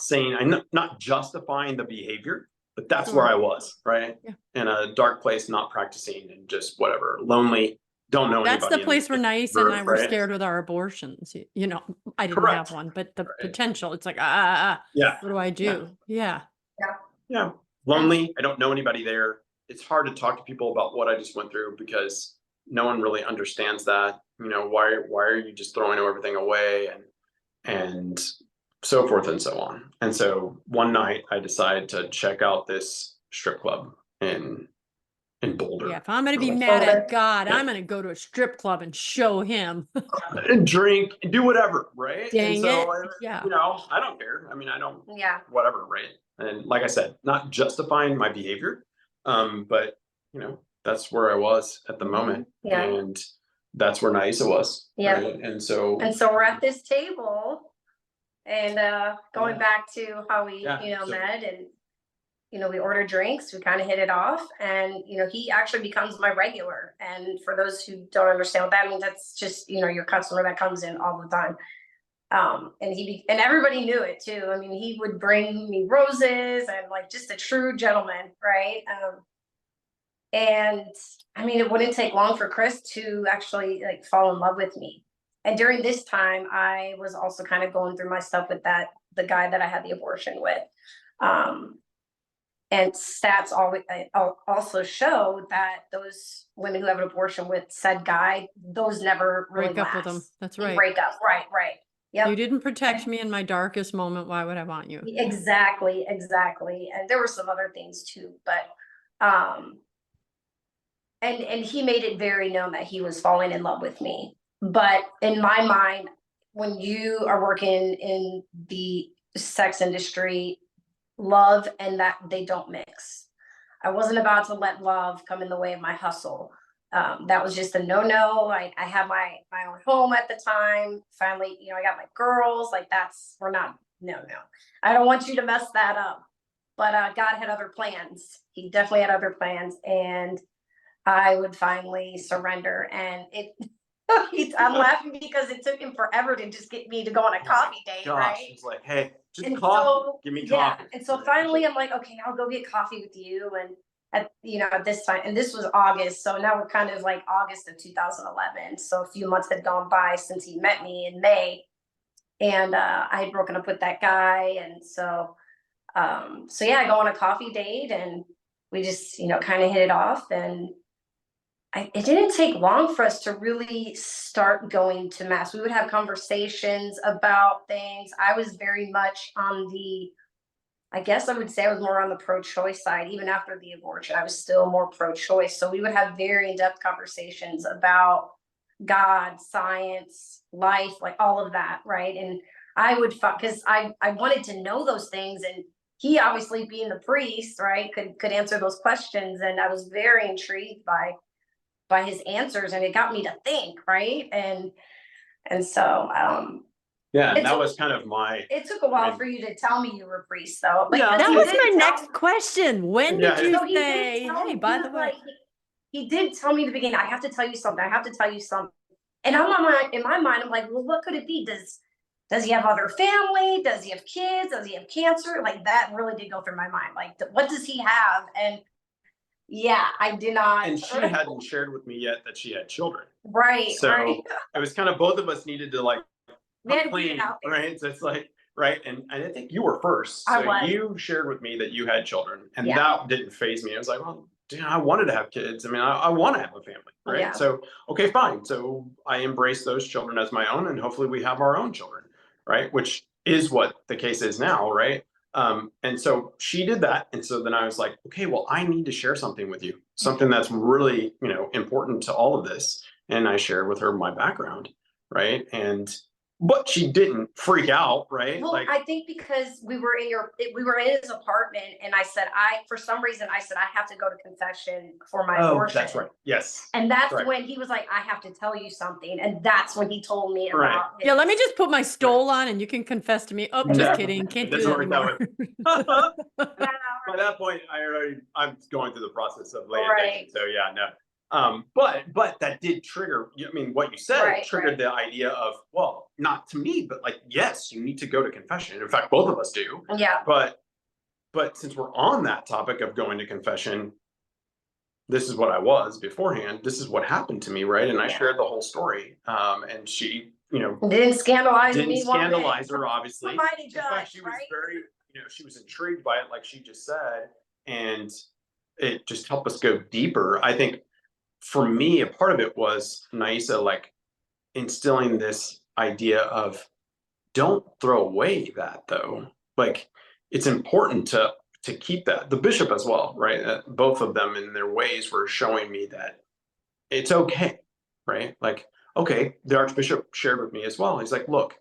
justifying the behavior, but that's where I was, right? Yeah. In a dark place, not practicing and just whatever, lonely. Don't know That's anybody. the place where Neysa and I were right? scared with our abortions. I didn't Correct. have one, but the Right. potential, it's like, Yeah. what do I do? Yeah. Lonely. I don't know anybody there. It's hard to talk to people about what I just went through because no one really understands that. Why are you just throwing everything away and so forth and so on. And so one night I decided to check out this strip club in Boulder. Yeah. If I'm going to be mad at God, I'm going to go to a strip club and show him. And drink and do whatever, right? Dang it. Yeah. I don't care. I mean, I don't, Yeah. whatever, right? And like I said, not justifying my behavior, but that's where I was at the moment. Yeah. And that's where Neysa was. Yeah. Right? And so we're at this table and going back to how we, met and, we ordered drinks, we kind of hit it off and, he actually becomes my regular. And for those who don't understand what that means, that's just, your customer that comes in all the time. And everybody knew it too. I mean, he would bring me roses and just a true gentleman. Right. And I mean, it wouldn't take long for Chris to actually fall in love with me. And during this time, I was also kind of going through my stuff with the guy that I had the abortion with. And stats also show that those women who have an abortion with said guy, those never really Break up with last. them. That's They right. break up. Right. Yep. You didn't protect me in my darkest moment. Why would I want you? Exactly. And there were some other things too, but and he made it very known that he was falling in love with me. But in my mind, when you are working in the sex industry, love and that they don't mix. I wasn't about to let love come in the way of my hustle. That was just a no. I had my own home at the time. Finally, I got my girls. No. I don't want you to mess that up. But God had other plans. He definitely had other plans, and I would finally surrender. And I'm laughing because it took him forever to just get me to go on a coffee date, right? He's like, hey, just And coffee. so, Give me yeah. coffee. And so finally I'm like, okay, I'll go get coffee with you. And at this time, and this was August. So now we're kind of August of 2011. So a few months had gone by since he met me in May. And I had broken up with that guy. And so I go on a coffee date and we just, kind of hit it off. And it didn't take long for us to really start going to mass. We would have conversations about things. I was very much on I guess I would say I was more on the pro-choice side. Even after the abortion, I was still more pro-choice. So we would have very in-depth conversations about God, science, life, like all of that, right? And I would, because I wanted to know those things, and he, obviously being the priest, right, could answer those questions, and I was very intrigued by his answers, and it got me to think, right? And so Yeah, It and that took- was kind of my. it took a while mean- for you to tell me you were a priest, though. Like, Yeah, That he was did my tell next me- question. When Yeah, did you So he did say, tell me, hey, he by the was way? like, he did tell me in the beginning, I have to tell you something. I have to tell you something. And in my mind, I'm like, well, what could it be? Does he have other family? Does he have kids? Does he have cancer? Like, that really did go through my mind. Like, what does he have? And yeah, I did not. And she hadn't shared with me yet that she had children. Right. So right. it was kind of both of us needed to like We had come to get it clean, out there. right? So it's like, right. And I think you were first. I So was. you shared with me that you had children, and Yeah. that didn't faze me. I was like, well, dude, I wanted to have kids. I mean, I want to have a family, right? Yeah. So, okay, fine. So I embrace those children as my own, and hopefully we have our own children, right? Which is what the case is now, right? And so she did that. And so then I was like, okay, well, I need to share something with you, something that's really, important to all of this. And I shared with her my background, right? But she didn't freak out, right? Well, I think because we were in his apartment, and for some reason I said I have to go to confession for my abortion. That's right. Yes. And that's Right. when he was like, I have to tell you something. And that's when he told me Right. about Yeah, let me his- just put my stole on and you can confess to me. Oh, just No, kidding. Can't it do doesn't that work that anymore. By that point, I'm going through the process of laying Right. down. So yeah, no. But that did trigger. I mean, what you said Right, triggered right. the idea of, well, not to me, but like, yes, you need to go to confession. In fact, both of us do. Yeah. But since we're on that topic of going to confession, this is what I was beforehand. This is what happened to me, right? And I Yeah. shared the whole story. And she, Didn't scandalize didn't me one bit. scandalize her, obviously. Mighty In judge, fact, she was right? very, she was intrigued by it, like she just said, and it just helped us go deeper. I think for me, a part of it was Neysa like instilling this idea of don't throw away that though. Like it's important to keep that. The bishop as well, right? Both of them in their ways were showing me that it's okay, right? Like, okay, the archbishop shared with me as well. He's like, look,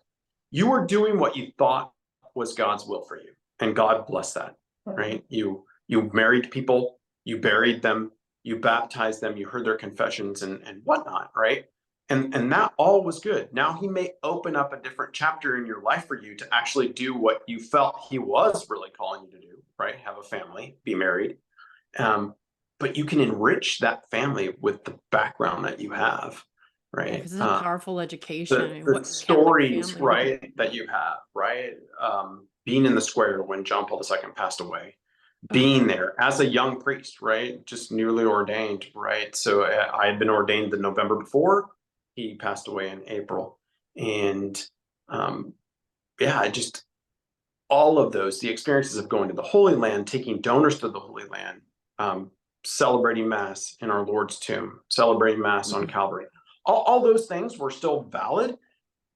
you were doing what you thought was God's will for you, and God bless that, right? You married people, you buried them, you baptized them, you heard their confessions and whatnot, right? And that all was good. Now he may open up a different chapter in your life for you to actually do what you felt he was really calling you to do, right? Have a family, be married. But you can enrich that family with the background that you have, right? This is a powerful education. The stories, right, that you have, right? Being in the square when John Paul II passed away, being there as a young priest, right? Just newly ordained, right? So I had been ordained the November before. He passed away in April. And just all of those, the experiences of going to the Holy Land, taking donors to the Holy Land, celebrating Mass in our Lord's tomb, celebrating Mass on Calvary. All those things were still valid.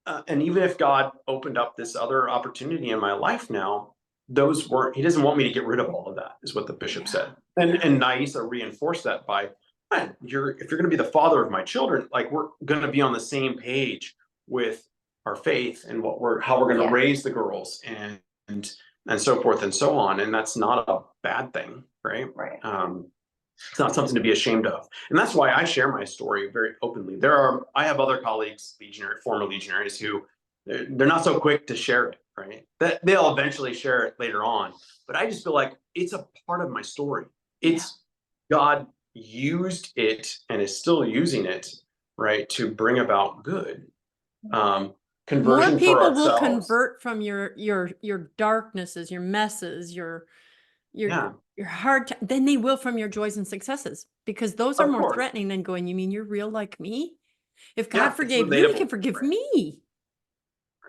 And even if God opened up this other opportunity in my life now, those weren't, he doesn't want me to get rid of all of that, is what the bishop said. And Neysa reinforced that by, if you're going to be the father of my children, like we're going to be on the same page with our faith and how we're going to raise the girls and so forth and so on. And that's not a bad thing, right? Right. It's not something to be ashamed of. And that's why I share my story very openly. I have other colleagues, former legionaries, who they're not so quick to share it, right? That they'll eventually share it later on. But I just feel like it's a part of my story. It's God used it and is still using it, right, to bring about good. Conversion More people for will ourselves. convert from your darknesses, your messes, your hard than they will from your joys and successes, because those are more threatening than going, you mean you're real like me? If God forgave you, he can forgive me.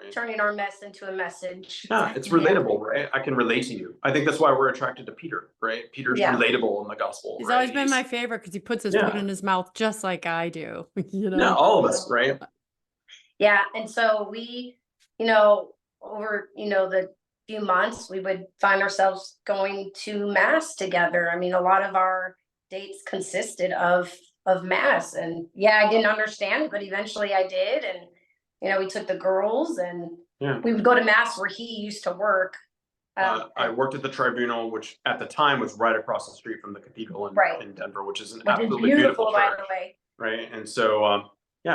Right. Turning our mess into a message. Yeah, it's relatable, right? I can relate to you. I think that's why we're attracted to Peter, right? Peter's relatable in the gospel. He's right? always been my favorite because he puts his foot in his mouth just like I do. Yeah, all of us, right? Yeah, and so we, over the few months, we would find ourselves going to mass together. I mean, a lot of our dates consisted of mass, and yeah, I didn't understand it, but eventually I did. And we took the girls and we would go to mass where he used to work. I worked at the tribunal, which at the time was right across the street from the cathedral in Denver, which is an absolutely beautiful by church. the way. Right. And so,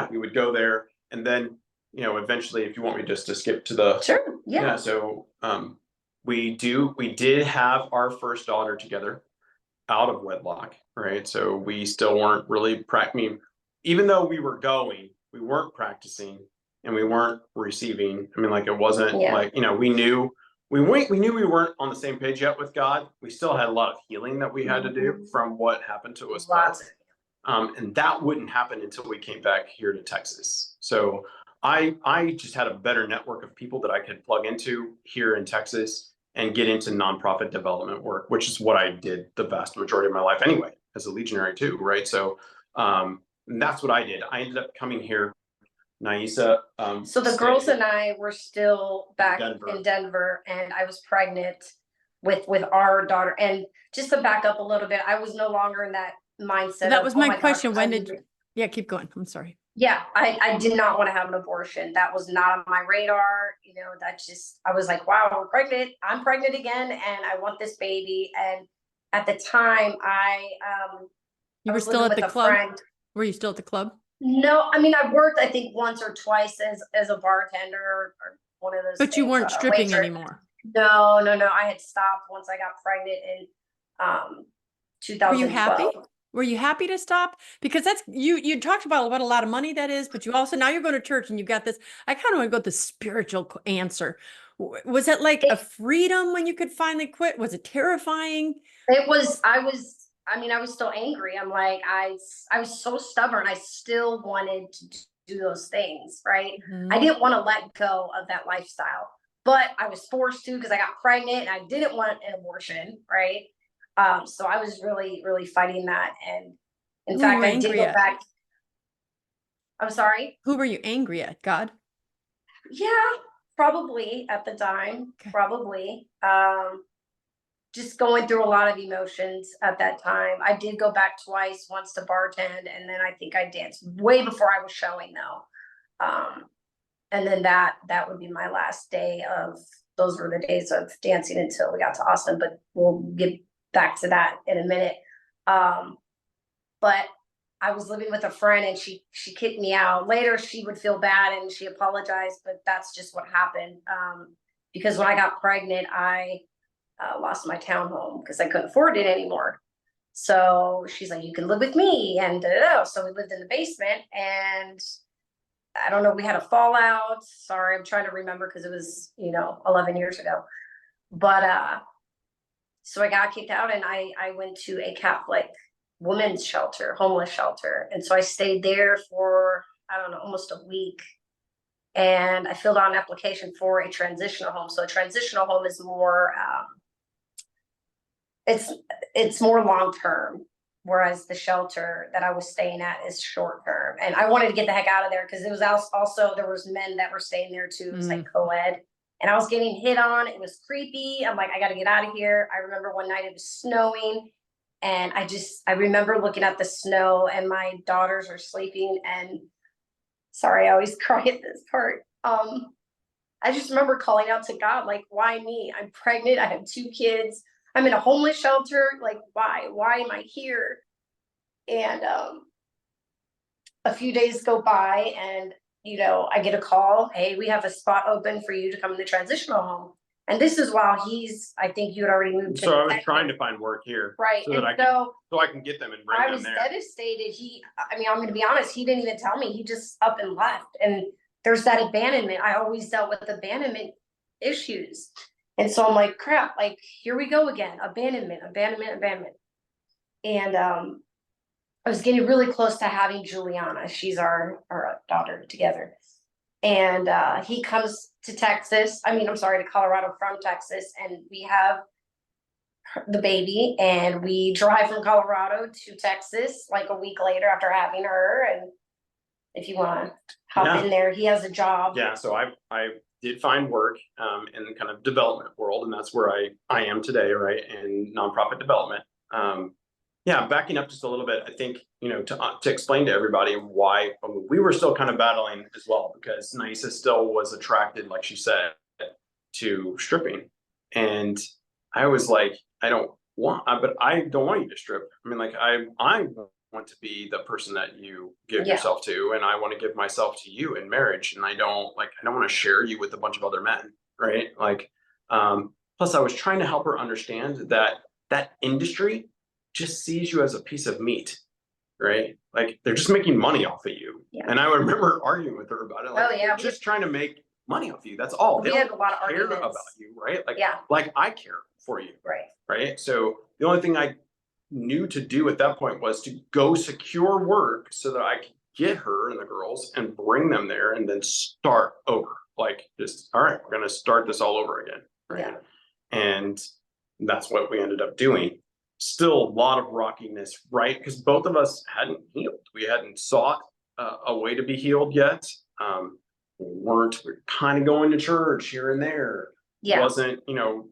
we would go there, and then, eventually, if you want me just to skip to the, Sure. Yeah. So, we did have our first daughter together out of wedlock. Right. So we still weren't really even though we were going, we weren't practicing and we weren't receiving. I mean, like, it wasn't like, we knew we weren't on the same page yet with God. We still had a lot of healing that we had to do from what happened to us. And that wouldn't happen until we came back here to Texas. So I just had a better network of people that I could plug into here in Texas and get into nonprofit development work, which is what I did the vast majority of my life anyway, as a legionary too, right? So that's what I did. I ended up coming here. Neysa. So the girls and I were still back in Denver, and I was pregnant with our daughter. And just to back up a little bit, I was no longer in that mindset. That was my question. Keep going. I'm sorry. Yeah, I did not want to have an abortion. That was not on my radar. I was like, wow, we're pregnant. I'm pregnant again, and I want this baby. And at the time, you were still at the club? Were you still at the club? No, I mean, I worked, I think, once or twice as a bartender or one of those. But you weren't stripping anymore. No. I had stopped once I got pregnant in 2012. Were you happy? Were you happy to stop? Because that's you talked about what a lot of money that is, but you also, now you're going to church and you got this. I kind of want to go with the spiritual answer. Was it like a freedom when you could finally quit? Was it terrifying? It was. I was still angry. I'm like, I was so stubborn. I still wanted to do those things, right? Mm-hmm. I didn't want to let go of that lifestyle, but I was forced to because I got pregnant and I didn't want an abortion, right? So I was really, really fighting that. And in fact, I did go back. I'm sorry? Who were you angry at? God? Yeah, probably at the time. Okay. Probably. Just going through a lot of emotions at that time. I did go back twice, once to bartend, and then I think I danced way before I was showing though. And then that would be my last day those were the days of dancing until we got to Austin, but we'll get back to that in a minute. But I was living with a friend and she kicked me out. Later she would feel bad and she apologized, but that's just what happened. Because when I got pregnant, I lost my townhome because I couldn't afford it anymore. So she's like, you can live with me. And so we lived in the basement, and I don't know, we had a fallout. Sorry, I'm trying to remember because it was, 11 years ago. But so I got kicked out and I went to a Catholic women's shelter, homeless shelter. And so I stayed there for, I don't know, almost a week. And I filled out an application for a transitional home. So a transitional home is more, it's more long-term, whereas the shelter that I was staying at is short-term. And I wanted to get the heck out of there because it was also, there was men that were staying there too. It was like co-ed. And I was getting hit on. It was creepy. I'm like, I got to get out of here. I remember one night it was snowing. And I remember looking at the snow and my daughters are sleeping. And sorry, I always cry at this part. I just remember calling out to God, like, why me? I'm pregnant. I have 2 kids. I'm in a homeless shelter. Like, why? Why am I here? And a few days go by and, I get a call. Hey, we have a spot open for you to come in the transitional home. And this is while I think you had already moved. So I was trying to find work here. Right. So that I can get them and bring them there. I was devastated. I'm going to be honest. He didn't even tell me. He just up and left. And there's that abandonment. I always dealt with abandonment issues. And so I'm like, crap, like, here we go again. Abandonment. And I was getting really close to having Juliana. She's our daughter together. And he comes to Colorado from Texas. And we have the baby. And we drive from Colorado to Texas like a week later after having her. And if you want to hop in there, he has a job. Yeah, so I did find work in the kind of development world, and that's where I am today, right, in nonprofit development. Yeah, backing up just a little bit, I think, to explain to everybody why we were still kind of battling as well, because Neysa still was attracted, like she said, to stripping. And I was like, I don't want you to strip. I mean, like, I want to be the person that you give yourself to, and I want to give myself to you in marriage. And I don't want to share you with a bunch of other men, right? Like, plus I was trying to help her understand that industry just sees you as a piece of meat, right? Like, they're just making money off of you. Yeah. And I remember arguing with her about it. Like, they're just trying to make money off you. That's all. They had don't a lot of care arguments about you, right? Like, Yeah. like I care for you, Right. right? So the only thing I knew to do at that point was to go secure work so that I could get her and the girls and bring them there and then start over. Like, just, all right, we're going to start this all over again, right? Yeah. And that's what we ended up doing. Still a lot of rockiness, right? Because both of us hadn't healed. We hadn't sought a way to be healed yet. We're kind of going to church here and there. Yeah. Wasn't,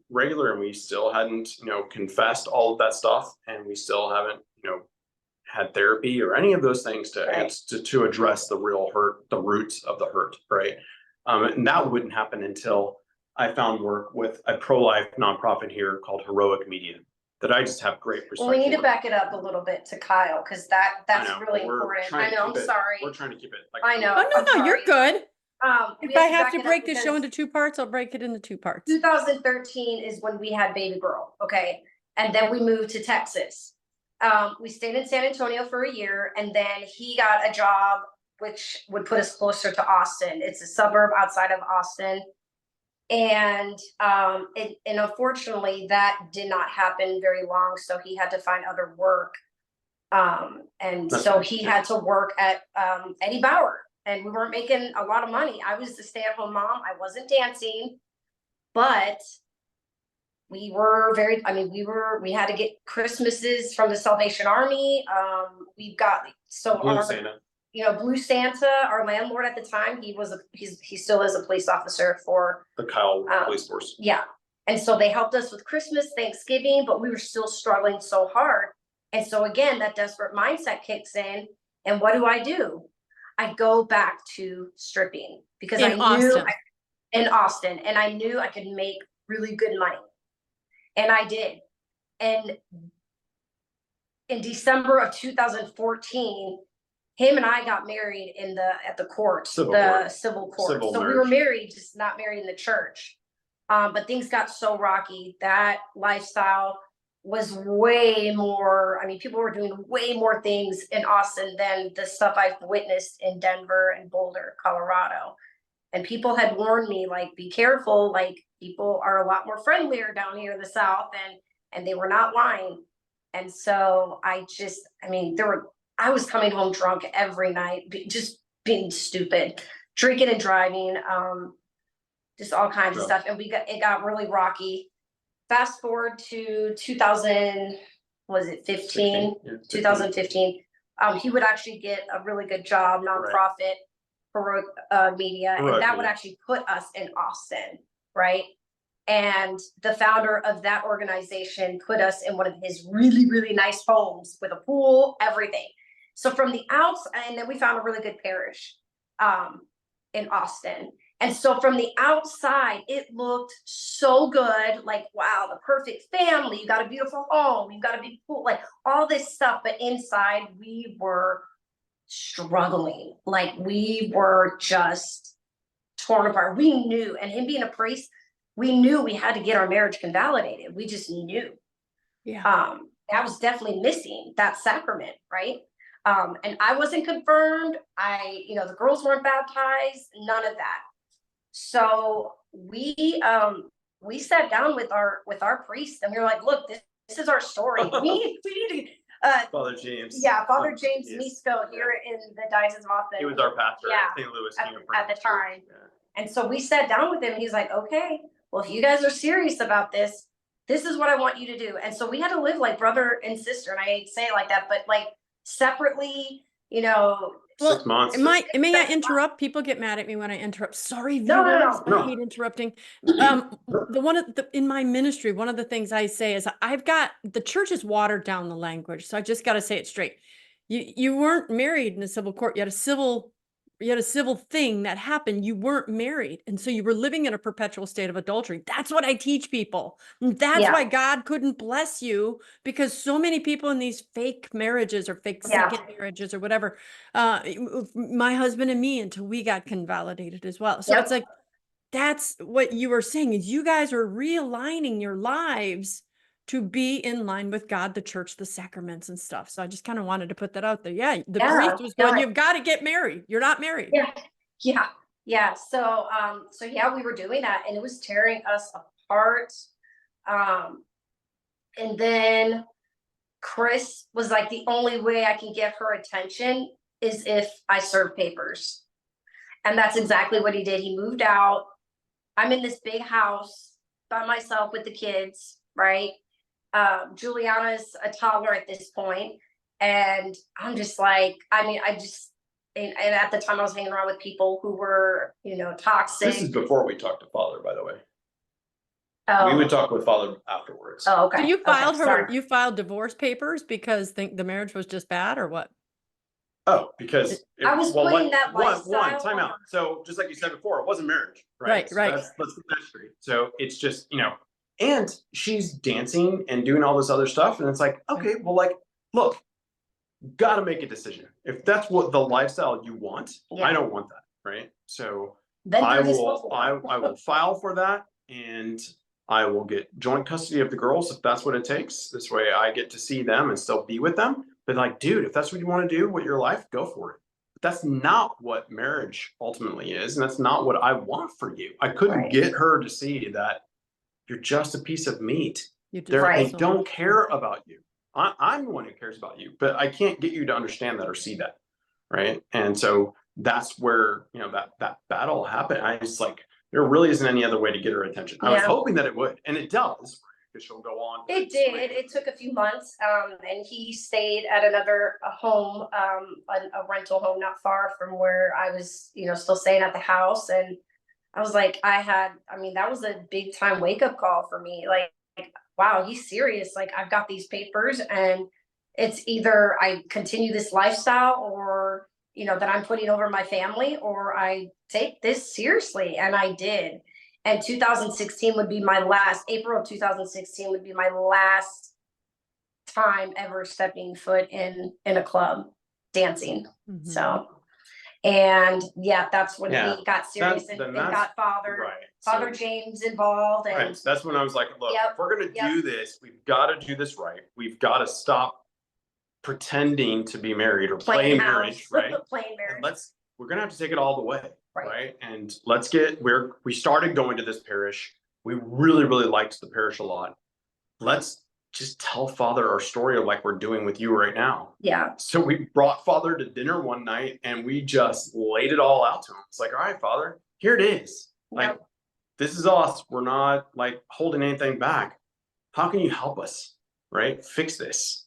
regular, and we still hadn't, confessed all of that stuff, and we still haven't, had therapy or any of those things to address the real hurt, the roots of the hurt, right? And that wouldn't happen until I found work with a pro-life nonprofit here called Heroic Media that I just have great respect Well, we need for. to back it up a little bit to Kyle, because that's really important. I know, I'm sorry. We're trying to keep it. I know. Oh, no, you're good. We If I have back to it up break this show because into 2 parts, I'll break it into 2 parts. 2013 is when we had baby girl, okay? And then we moved to Texas. We stayed in San Antonio for a year, and then he got a job which would put us closer to Austin. It's a suburb outside of Austin. And unfortunately that did not happen very long, so he had to find other work. And so he had to work at Eddie Bauer, and we weren't making a lot of money. I was the stay-at-home mom. I wasn't dancing, but we were we had to get Christmases from the Salvation Army. We've got Blue Santa. Blue Santa, our landlord at the time, he still is a police officer for The Kyle Police Force. Yeah. And so they helped us with Christmas, Thanksgiving, but we were still struggling so hard. And so again, that desperate mindset kicks in. And what do? I go back to stripping because in Austin, and I knew I could make really good money. And I did. And in December of 2014, him and I got married at the court, civil court. So we were married, just not married in the church. But things got so rocky. That lifestyle was way more. I mean, people were doing way more things in Austin than the stuff I've witnessed in Denver and Boulder, Colorado. And people had warned me, like, be careful. Like, people are a lot more friendlier down here in the South, and they were not lying. And so I was coming home drunk every night, just being stupid, drinking and driving, just all kinds of stuff. And it got really rocky. Fast forward to 2015, 2015. He would actually get a really good job, nonprofit, Heroic Media, and that would actually put us in Austin, right? And the founder of that organization put us in one of his really, really nice homes with a pool, everything. So from the outside, and then we found a really good parish in Austin. And so from the outside, it looked so good, like, wow, the perfect family. You got a beautiful home. You got a big pool, like all this stuff. But inside, we were struggling. Like, we were just torn apart. We knew, and him being a priest, we knew we had to get our marriage convalidated. We just knew. Yeah. I was definitely missing that sacrament, right? And I wasn't confirmed. The girls weren't baptized, none of that. So we sat down with our priest, and we were like, look, this is our story. We need to Father James. Yeah, Father James Misko here in the Diocese of Austin. He was our pastor at St. Louis at the time. Yeah. And so we sat down with him, and he's like, okay, well, if you guys are serious about this is what I want you to do. And so we had to live like brother and sister. And I say it like that, but like separately, you know, Well, 6 months. may I interrupt? People get mad at me when I interrupt. Sorry, No, no, viewers. no. I hate interrupting. In my ministry, one of the things I say is the church has watered down the language. So I just got to say it straight. You weren't married in a civil court. You had a civil thing that happened. You weren't married. And so you were living in a perpetual state of adultery. That's what I teach people. And that's Yeah. why God couldn't bless you, because so many people in these fake marriages or fake Yeah. second marriages or whatever, my husband and me, until we got convalidated as well. So Yep. it's like, that's what you were saying, is you guys are realigning your lives to be in line with God, the church, the sacraments and stuff. So I just kind of wanted to put that out there. Yeah. The priest was going, you've got to get married. You're not married. Yeah. Yeah. Yeah. So, yeah, we were doing that and it was tearing us apart. And then Chris was like, the only way I can get her attention is if I serve papers. And that's exactly what he did. He moved out. I'm in this big house by myself with the kids, right? Juliana's a toddler at this point, and I'm just like, and at the time I was hanging around with people who were, toxic. This is before we talked to Father, by the way. Oh. We would talk with Father afterwards. Oh, okay. So you filed sorry. you filed divorce papers because the marriage was just bad, or what? Oh, because I was putting that lifestyle time out. on. So just like you said before, it wasn't marriage, right? Right. Let's get that straight. So it's just, and she's dancing and doing all this other stuff. And it's like, okay, well, like, look, gotta make a decision. If that's what the lifestyle you want, Yeah. I don't want that, right? So Then I they're will file for that, and I will get joint custody of the girls if that's what it takes. This way I get to see them and still be with them. But like, dude, if that's what you want to do with your life, go for it. But that's not what marriage ultimately is. And that's not what I want for you. I couldn't Right. get her to see that you're just a piece of meat. You They so don't much. care about you. I'm the one who cares about you, but I can't get you to understand that or see that. Right. And so that's where, that battle happened. I just like, there really isn't any other way to get her attention. I was hoping that it would, and it does, because she'll go on. It did. It took a few months, and he stayed at another home, a rental home not far from where I was, still staying at the house. And I was like, that was a big time wake up call for me. Like, wow, he's serious. Like, I've got these papers, and it's either I continue this lifestyle, or that I'm putting over my family, or I take this seriously. And I did. And 2016 would be April of 2016 would be my last time ever stepping foot in a club dancing. Mhm. So, and yeah, that's when he got serious and got Father James involved. And right. That's when I was like, look, if we're going to do this, we've got to do this right. We've got to stop pretending to be married or playing marriage, right? Playing marriage. And we're going to have to take it all the way. Right. And we started going to this parish. We really, really liked the parish a lot. Let's just tell Father our story, like we're doing with you right now. Yeah. So we brought Father to dinner one night, and we just laid it all out to him. It's like, all right, Father, here it is. Like, this is us. We're not like holding anything back. How can you help us? Right? Fix this.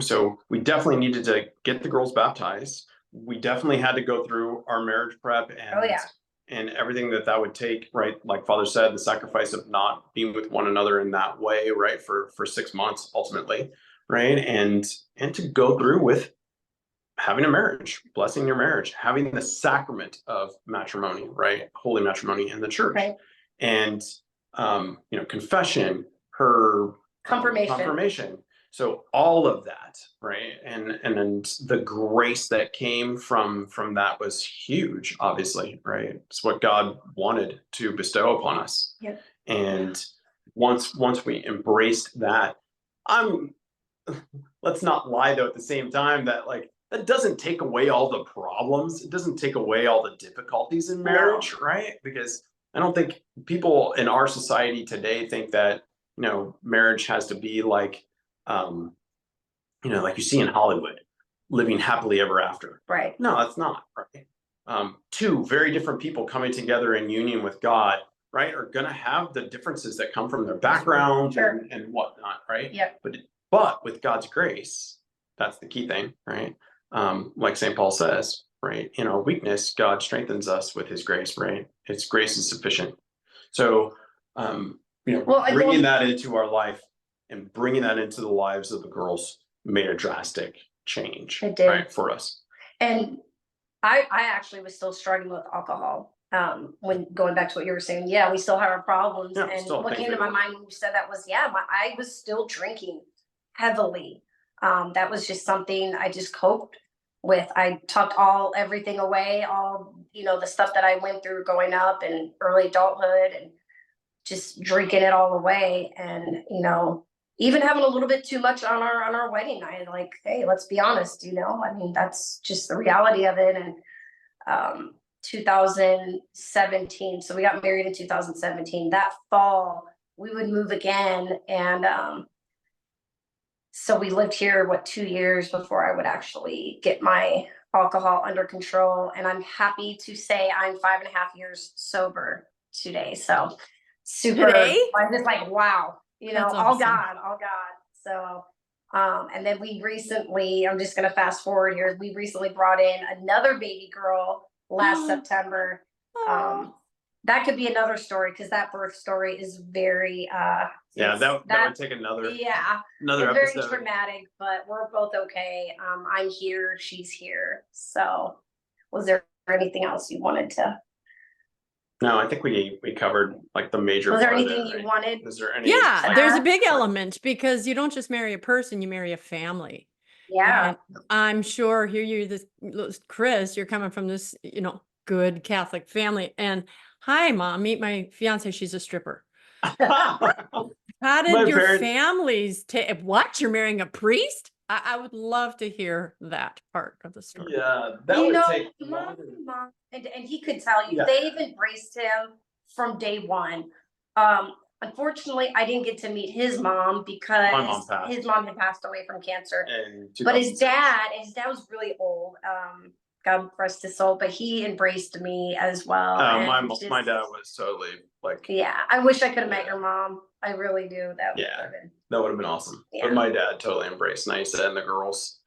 So we definitely needed to get the girls baptized. We definitely had to go through our marriage prep and everything that would take, right? Like Father said, the sacrifice of not being with one another in that way, right? For 6 months ultimately, right? And to go through with having a marriage, blessing your marriage, having the sacrament of matrimony, right? Holy matrimony in the church. Right. And confession, her confirmation. So all of that, right? And then the grace that came from that was huge, obviously, right? It's what God wanted to bestow upon us. Yep. And once we embraced that, let's not lie though at the same time that that doesn't take away all the problems. It doesn't take away all the difficulties in marriage, right? Because I don't think people in our society today think that, marriage has to be like you see in Hollywood, living happily ever after. Right. No, that's not right. Two very different people coming together in union with God, right, are going to have the differences that come from their background and whatnot, right? Yeah. But with God's grace, that's the key thing, right? like St. Paul says, right? In our weakness, God strengthens us with his grace, right? His grace is sufficient. So, bringing that into our life and bringing that into the lives of the girls made a drastic change, It did. right, for us. And I actually was still struggling with alcohol. When going back to what you were saying, yeah, we still have our problems. Yeah, and still what came to my mind when you said that was, I was still drinking heavily. That was just something I just coped with. I tucked everything away, all, the stuff that I went through growing up and early adulthood, and just drinking it all away. And, even having a little bit too much on our wedding night, like, hey, let's be honest, I mean, that's just the reality of it. And 2017, so we got married in 2017. That fall we would move again. And so we lived here 2 years before I would actually get my alcohol under control. And I'm happy to say I'm 5.5 years sober today. So super. Today? I'm just like, wow, That's all awesome. God. So and then we recently, I'm just gonna fast forward here, we recently brought in another baby girl last September. That could be another story, because that birth story is very that would take another very episode. traumatic, but we're both okay. I'm here, she's here. So was there anything else you wanted to? No, I think we covered like the major. Was there part of anything it, you right? wanted? Is there any? Yeah, there's a big element, because you don't just marry a person, you marry a family. Yeah. And I'm sure Chris, you're coming from this, good Catholic family. And hi, Mom, meet my fiance. She's a stripper. How did your families what? You're marrying a priest? I would love to hear that part of the story. Yeah, that would take Mom, and he could tell you, they've embraced him from day one. Unfortunately, I didn't get to meet his mom because his mom had passed away from cancer. But his dad was really old. God rest his soul, but he embraced me as well. My dad was totally like. Yeah, I wish I could have met your mom. I really do. That would have been awesome. Yeah. But my dad totally embraced Neysa and the girls,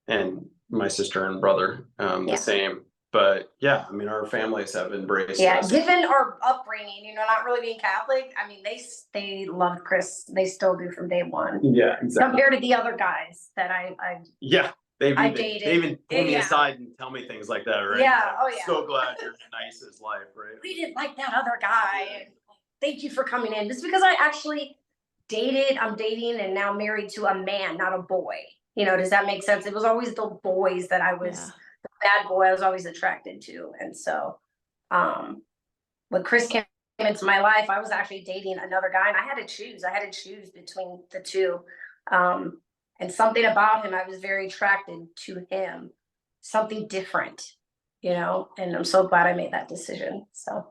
and my sister and brother, the same. But yeah, I mean, our families have embraced us. Given our upbringing, not really being Catholic, I mean, they loved Chris. They still do from day one. Yeah, exactly. Compared to the other guys that I They dated. even pull me aside and tell me things like that, right? Yeah. So glad you're in Neysa's life, right? We didn't like that other guy. Thank you for coming in. Just because I actually I'm dating and now married to a man, not a boy. Does that make sense? It was always the boys that I was, the bad boy I was always attracted to. And so when Chris came into my life, I was actually dating another guy, and I had to choose between the two. And something about him, I was very attracted to him, something different, and I'm so glad I made that decision. So,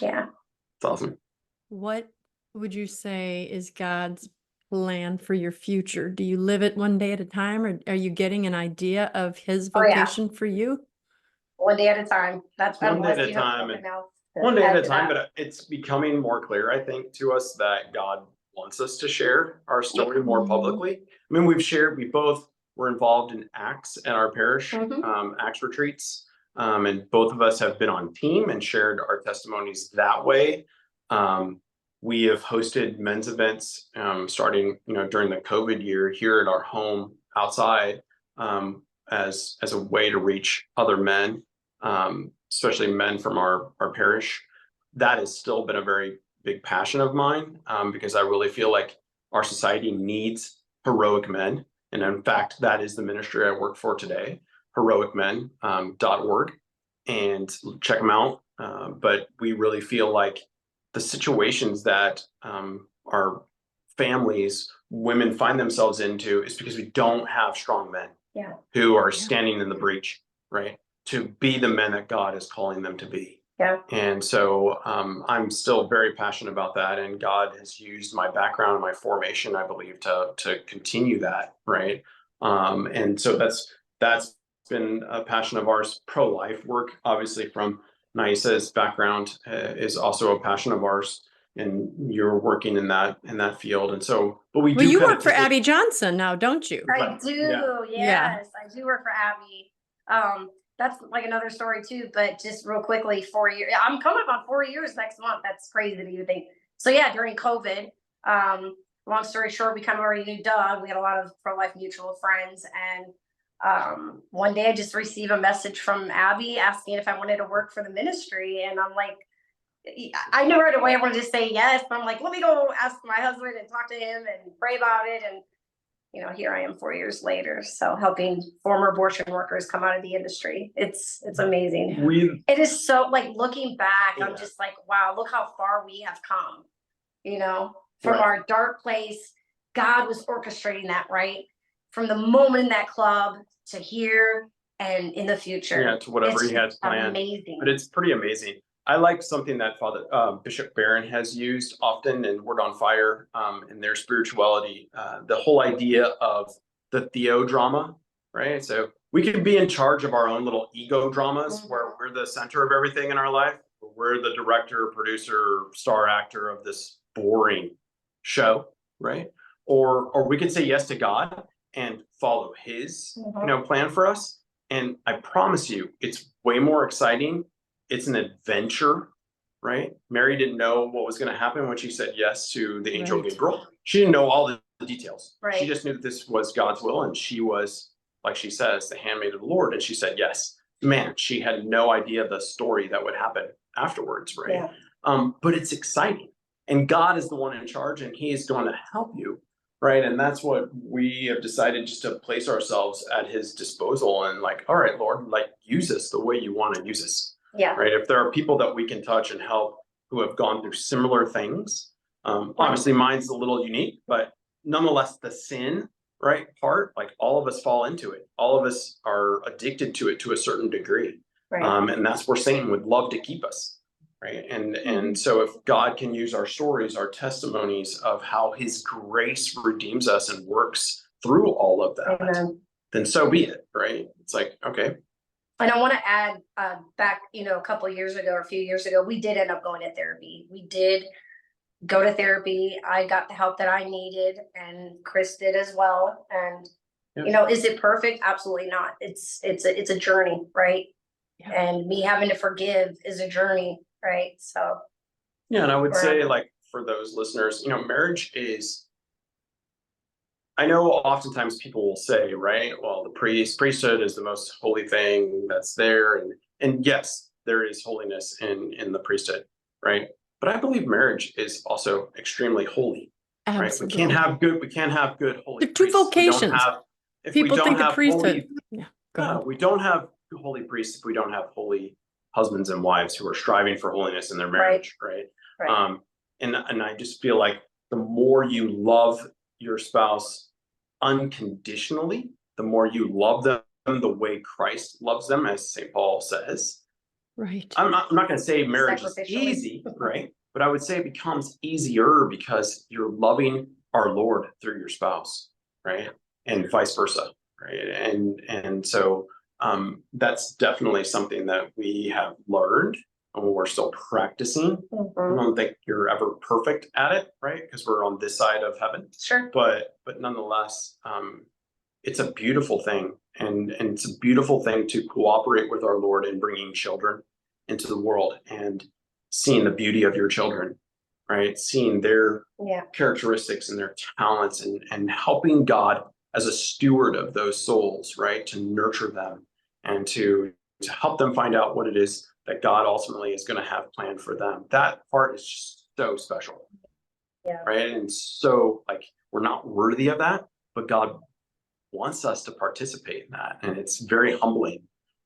yeah. It's awesome. What would you say is God's plan for your future? Do you live it one day at a time, or are you getting an idea of his vocation for you? One day at a time. That's one day at a time. One day at a time, but it's becoming more clear, I think, to us that God wants us to share our story more publicly. I mean, we both were involved in Acts at our parish, Acts retreats. And both of us have been on team and shared our testimonies that way. We have hosted men's events, starting, during the COVID year here at our home outside, as a way to reach other men, especially men from our parish. That has still been a very big passion of mine, because I really feel like our society needs heroic men. And in fact, that is the ministry I work for today, heroicmen.org, and check them out. But we really feel like the situations that our families, women find themselves into is because we don't have strong men who are standing in the breach, right? To be the men that God is calling them to be. Yeah. And so I'm still very passionate about that. And God has used my background and my formation, I believe, to continue that, right? And so that's been a passion of ours. Pro-life work, obviously, from Neysa's background, is also a passion of ours. and you're working in that field. And so, but we Well, do you kind work of for Abby Johnson now, don't you? I Right. do, Yeah. yes, I do work for Abby. That's like another story too, but just real quickly, 4 years. I'm coming up on 4 years next month. That's crazy to even think. So yeah, during COVID, long story short, we kind of already knew Doug. We had a lot of pro-life mutual friends, and one day I just received a message from Abby asking if I wanted to work for the ministry, and I'm like, I knew right away I wanted to say yes, but I'm like, let me go ask my husband and talk to him and pray about it. And here I am 4 years later, so helping former abortion workers come out of the industry. It's amazing. It is so, like, looking back, I'm just like, wow, look how far we have come, from Right. our dark place. God was orchestrating that, right? From the moment in that club to here and in the future. Yeah, to whatever It's he had just planned. amazing. But it's pretty amazing. I like something that Father Bishop Barron has used often in Word on Fire, in their spirituality, the whole idea of the theodrama, right? So we can be in charge of our own little ego dramas where we're the center of everything in our life. We're the director, producer, star actor of this boring show, right? Or we can say yes to God and follow his plan for us. And I promise you, it's way more exciting. It's an adventure, right? Mary didn't know what was going to happen when she said yes to the angel Right. Gabriel. She didn't know all the details. Right. She just knew that this was God's will, and she was, like she says, the handmaid of the Lord, and she said yes. Man, she had no idea the story that would happen afterwards, right? Yeah. But it's exciting, and God is the one in charge, and he is going to help you, right? And that's what we have decided, just to place ourselves at his disposal and like, all right, Lord, like, use us the way you want to use us. Yeah. Right. If there are people that we can touch and help who have gone through similar things, obviously mine's a little unique, but nonetheless, the sin, right, part, like, all of us fall into it. All of us are addicted to it to a certain degree. Right. And that's where Satan would love to keep us. Right. And so if God can use our stories, our testimonies of how his grace redeems us and works through all of that, Amen. then so be it. Right. It's like, okay. And I want to add back, a couple of years ago or a few years ago, we did end up going to therapy. We did go to therapy. I got the help that I needed, and Chris did as well. And, is it perfect? Absolutely not. It's a journey, right? Yeah. And me having to forgive is a journey, right? So. Yeah, and I would say, like, for those listeners, marriage is, I know oftentimes people will say, right, well, the priesthood is the most holy thing that's there. And yes, there is holiness in the priesthood, right? But I believe marriage is also extremely holy, right? Absolutely. We can't have good holy They're two priests. vocations. People think the priesthood. We don't have holy priests if we don't have holy husbands and wives who are striving for holiness in their marriage, right? And I just feel like the more you love your spouse unconditionally, the more you love them the way Christ loves them, as St. Paul says. Right. I'm not going to say marriage is easy, right? But I would say it becomes easier because you're loving our Lord through your spouse, right? And vice versa, right? And so that's definitely something that we have learned, and we're still practicing. I don't think you're ever perfect at it, right? Because we're on this side of heaven. Sure. But nonetheless, it's a beautiful thing, and it's a beautiful thing to cooperate with our Lord in bringing children into the world and seeing the beauty of your children, right? Seeing their characteristics and their talents, and helping God as a steward of those souls, right? To nurture them and to help them find out what it is that God ultimately is going to have planned for them. That part is just so special. Yeah. Right. And so, like, we're not worthy of that, but God wants us to participate in that. And it's very humbling,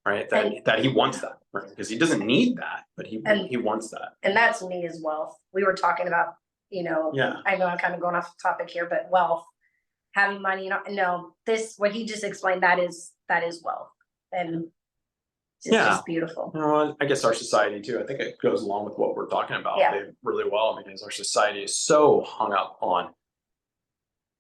right? That he wants that, right? Because he doesn't need that, but he wants that. And that's me as wealth. We were talking about, I know I'm kind of going off topic here, but wealth, having money, what he just explained, that is wealth. And it's just beautiful. Well, I guess our society too, I think it goes along with what we're talking about really well, because our society is so hung up on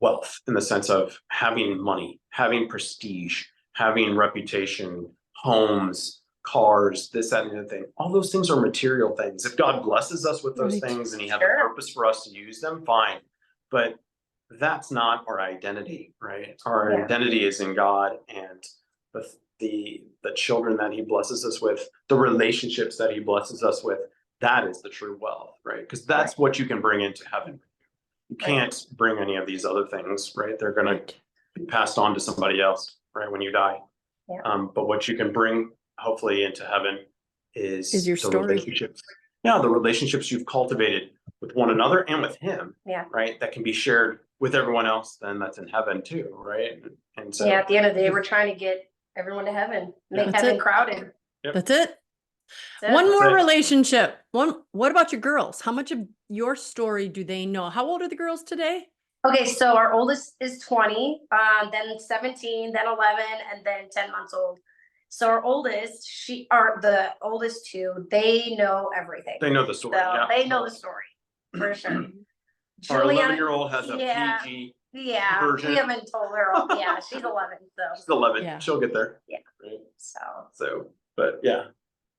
wealth in the sense of having money, having prestige, having reputation, homes, cars, this, that, and the other thing. All those things are material things. If God blesses us with those Right. things and he has Sure. a purpose for us to use them, fine. But that's not our identity, right? Our Yeah. identity is in God, and the children that he blesses us with, the relationships that he blesses us with, that is the true wealth, right? Because that's Right. what you can bring into heaven. You Right. can't bring any of these other things, right? They're going Right. to be passed on to somebody else, right, when you die. Yeah. But what you can bring, hopefully, into heaven Is your the story. relationships. Yeah, the relationships you've cultivated with one another and with him, Yeah. right? That can be shared with everyone else then that's in heaven too, right? And so Yeah, at the end of the day, we're trying to get everyone to heaven, make That's heaven it. crowded. That's it. That's it. One That's more it. relationship. What about your girls? How much of your story do they know? How old are the girls today? Okay, so our oldest is 20, then 17, then 11, and then 10 months old. So our oldest, the oldest two, they know everything. They know the story. So Yeah. they know the story for sure. Our Juliana- 11-year-old has a yeah, PG Yeah, version. we haven't told her. Yeah, she's 11, She's so 11. Yeah. She'll get there. Yeah. Right? so So, but yeah.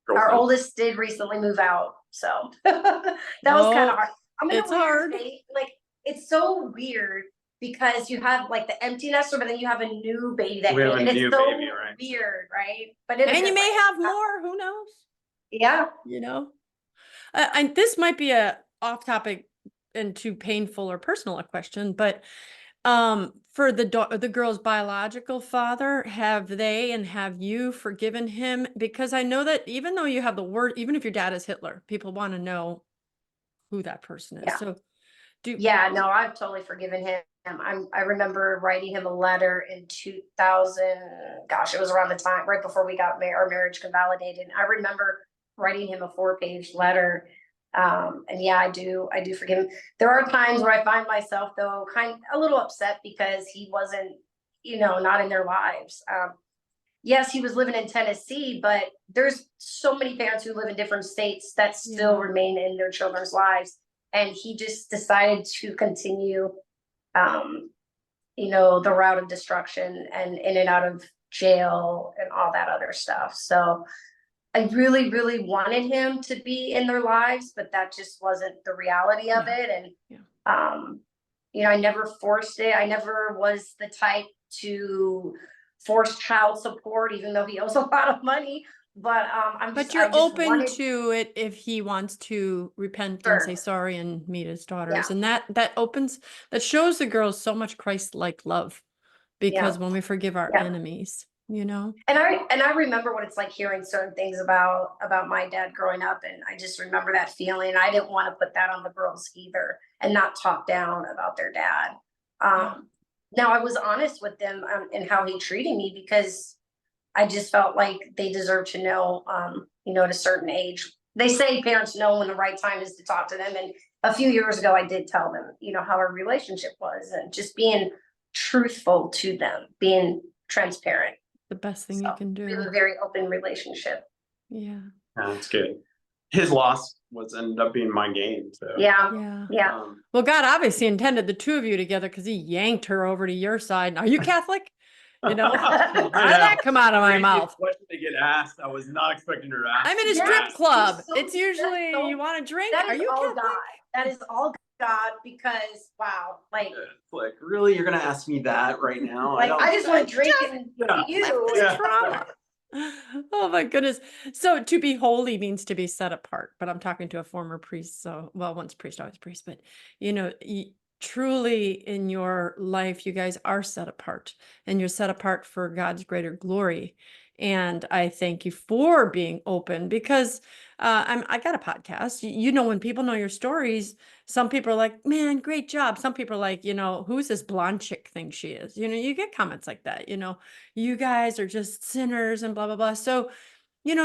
Girls our know. oldest did recently move out, so that was kind Oh, of hard. I'm in a it's weird hard. state. Like, it's so weird because you have like the empty nester, but then you have a new baby that We have came, a and it's new so baby, right? weird, right? But in a And you good may way. have more. Who knows? Yeah. You know, and this might be a off topic and too painful or personal a question, but for the girl's biological father, have you forgiven him? Because I know that even though you have the word, even if your dad is Hitler, people want to know who that person is. Yeah. So Yeah, no, I've totally forgiven him. I remember writing him a letter in 2000. Gosh, it was around the time right before we got our marriage convalidated. I remember writing him a 4-page letter. And yeah, I do forgive him. There are times where I find myself though a little upset because he wasn't, not in their lives. Yes, he was living in Tennessee, but there's so many parents who live in different states that still Yeah. remain in their children's lives. And he just decided to continue, the route of destruction and in and out of jail and all that other stuff. So I really, really wanted him to be in their lives, but that just wasn't the reality of Yeah. it. And, Yeah. I never forced it. I never was the type to force child support, even though he owes a lot of money. But But I you're just open wanted to it if he wants to repent Sure. and say sorry and meet his daughters. Yeah. And that shows the girls so much Christ-like love, because when we forgive our Yeah. enemies, And I remember what it's like hearing certain things about my dad growing up, and I just remember that feeling. I didn't want to put that on the girls either, and not talk down about their dad. Now I was honest with them in how he treated me, because I just felt like they deserve to know, at a certain age. They say parents know when the right time is to talk to them. And a few years ago, I did tell them, how our relationship was, and just being truthful to them, being transparent. the best thing you So can we have a do. very open relationship. Yeah. That's good. His loss ended up being my gain. So Yeah. Yeah. Yeah. Well, God obviously intended the two of you together, because he yanked her over to your side. Are you Catholic? How did that come out of my mouth? Question to get asked. I was not expecting her to ask. I'm in a Yes, strip club. so- It's usually that's so- you want a drink. That Are is you all Catholic? God. That is all God, because wow, like It's like, really, you're gonna ask me that right now? I just want to drink and Yeah. you. Left this trauma. Oh my goodness. So to be holy means to be set apart, but I'm talking to a former priest. So, well, once priest, always priest, but truly in your life, you guys are set apart, and you're set apart for God's greater glory. And I thank you for being open, because I got a podcast. When people know your stories, some people are like, man, great job. Some people are like, who's this blonde chick thing she is? You get comments like that, you guys are just sinners and blah, blah, blah. So,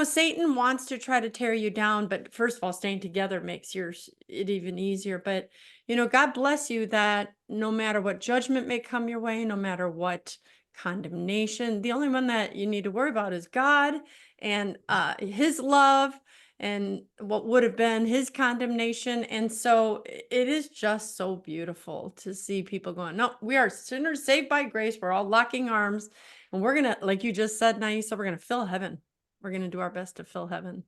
Satan wants to try to tear you down, but first of all, staying together makes it even easier. But, God bless you that no matter what judgment may come your way, no matter what condemnation, the only one that you need to worry about is God and his love and what would have been his condemnation. And so it is just so beautiful to see people going, no, we are sinners saved by grace. We're all locking arms, and we're going to, like you just said, Neysa, we're going to fill heaven. we're going to do our best to fill heaven.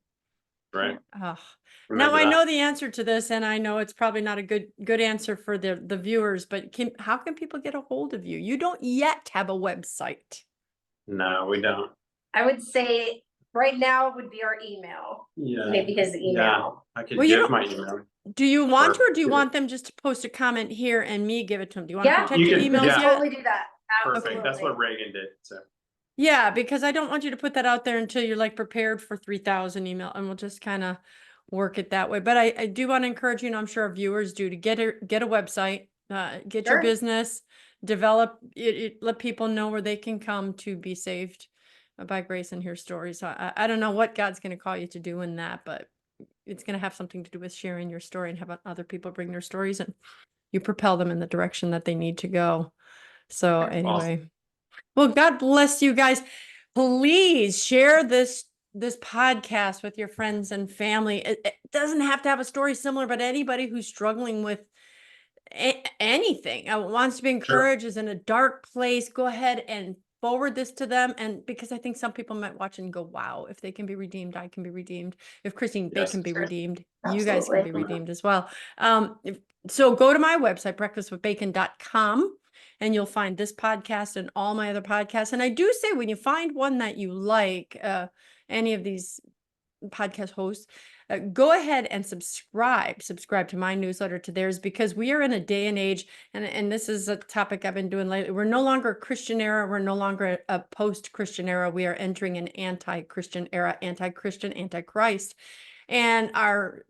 Right. Oh. Now Remember I that. know the answer to this, and I know it's probably not a good answer for the viewers, but how can people get a hold of you? You don't yet have a website. No, we don't. I would say right now would be our email. Yeah. Maybe his Yeah. email. I could Well, you give don't- my email. Do you want to, or do you Or- want them just to post a comment here and me give it to them? Do you want to Yeah, protect you your could- emails yeah. yet? Totally do that. Perfect. That's what Absolutely. Reagan did. So Yeah, because I don't want you to put that out there until you're like prepared for 3,000 email, and we'll just kind of work it that way. But I do want to encourage you, and I'm sure our viewers do, to get a website, get your Sure. business, develop it, let people know where they can come to be saved by grace and hear stories. So I don't know what God's going to call you to do in that, but it's going to have something to do with sharing your story and have other people bring their stories, and you propel them in the direction that they need to go. So anyway. Well, God bless you guys. Please share this podcast with your friends and family. It doesn't have to have a story similar, but anybody who's struggling with anything, wants to be encouraged, is in a dark place, go ahead and forward this to them. And because I think some people might watch and go, wow, if they can be redeemed, I can be redeemed. If Christine, they Yes. can be Sure. redeemed. You guys can be Absolutely. redeemed as well. So go to my website, breakfastwithbacon.com. And you'll find this podcast and all my other podcasts. And I do say, when you find one that you like, any of these podcast hosts, go ahead and subscribe to my newsletter, to theirs, because we are in a day and age, and this is a topic I've been doing lately. We're no longer a Christian era. We're no longer a post-Christian era. We are entering an anti-Christian era, anti-Christian, anti-Christ. And our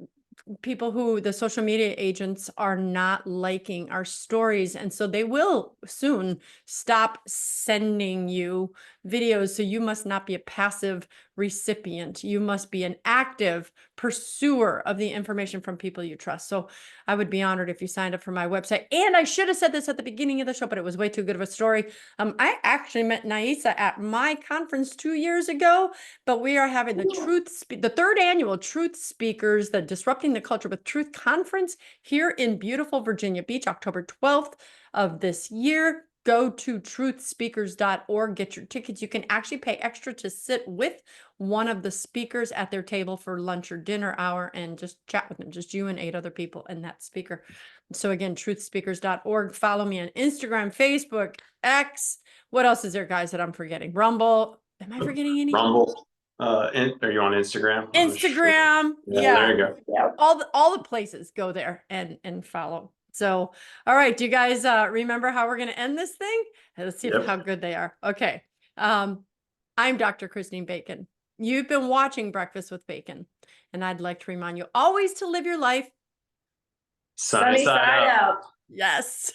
people who the social media agents are not liking our stories. And so they will soon stop sending you videos. So you must not be a passive recipient. You must be an active pursuer of the information from people you trust. So I would be honored if you signed up for my website. And I should have said this at the beginning of the show, but it was way too good of a story. I actually met Neysa at my conference 2 years ago, but we are having the third annual Truth Speakers, the Disrupting the Culture with Truth conference here in beautiful Virginia Beach, October 12th of this year. Go to truthspeakers.org, get your tickets. You can actually pay extra to sit with one of the speakers at their table for lunch or dinner hour and just chat with them, just you and 8 other people and that speaker. So again, truthspeakers.org. Follow me on Instagram, Facebook, X. What else is there, guys, that I'm forgetting? Rumble. Am I forgetting any? Rumble. Are you on Instagram? Instagram. Yeah, there you go. Yeah. All the places, go there and follow. So, all right, do you guys remember how we're going to end this thing? Let's see Yep. how good they are. Okay. I'm Dr. Christine Bacon. You've been watching Breakfast with Bacon, and I'd like to remind you always to live your life. Sunny side up. out. Yes.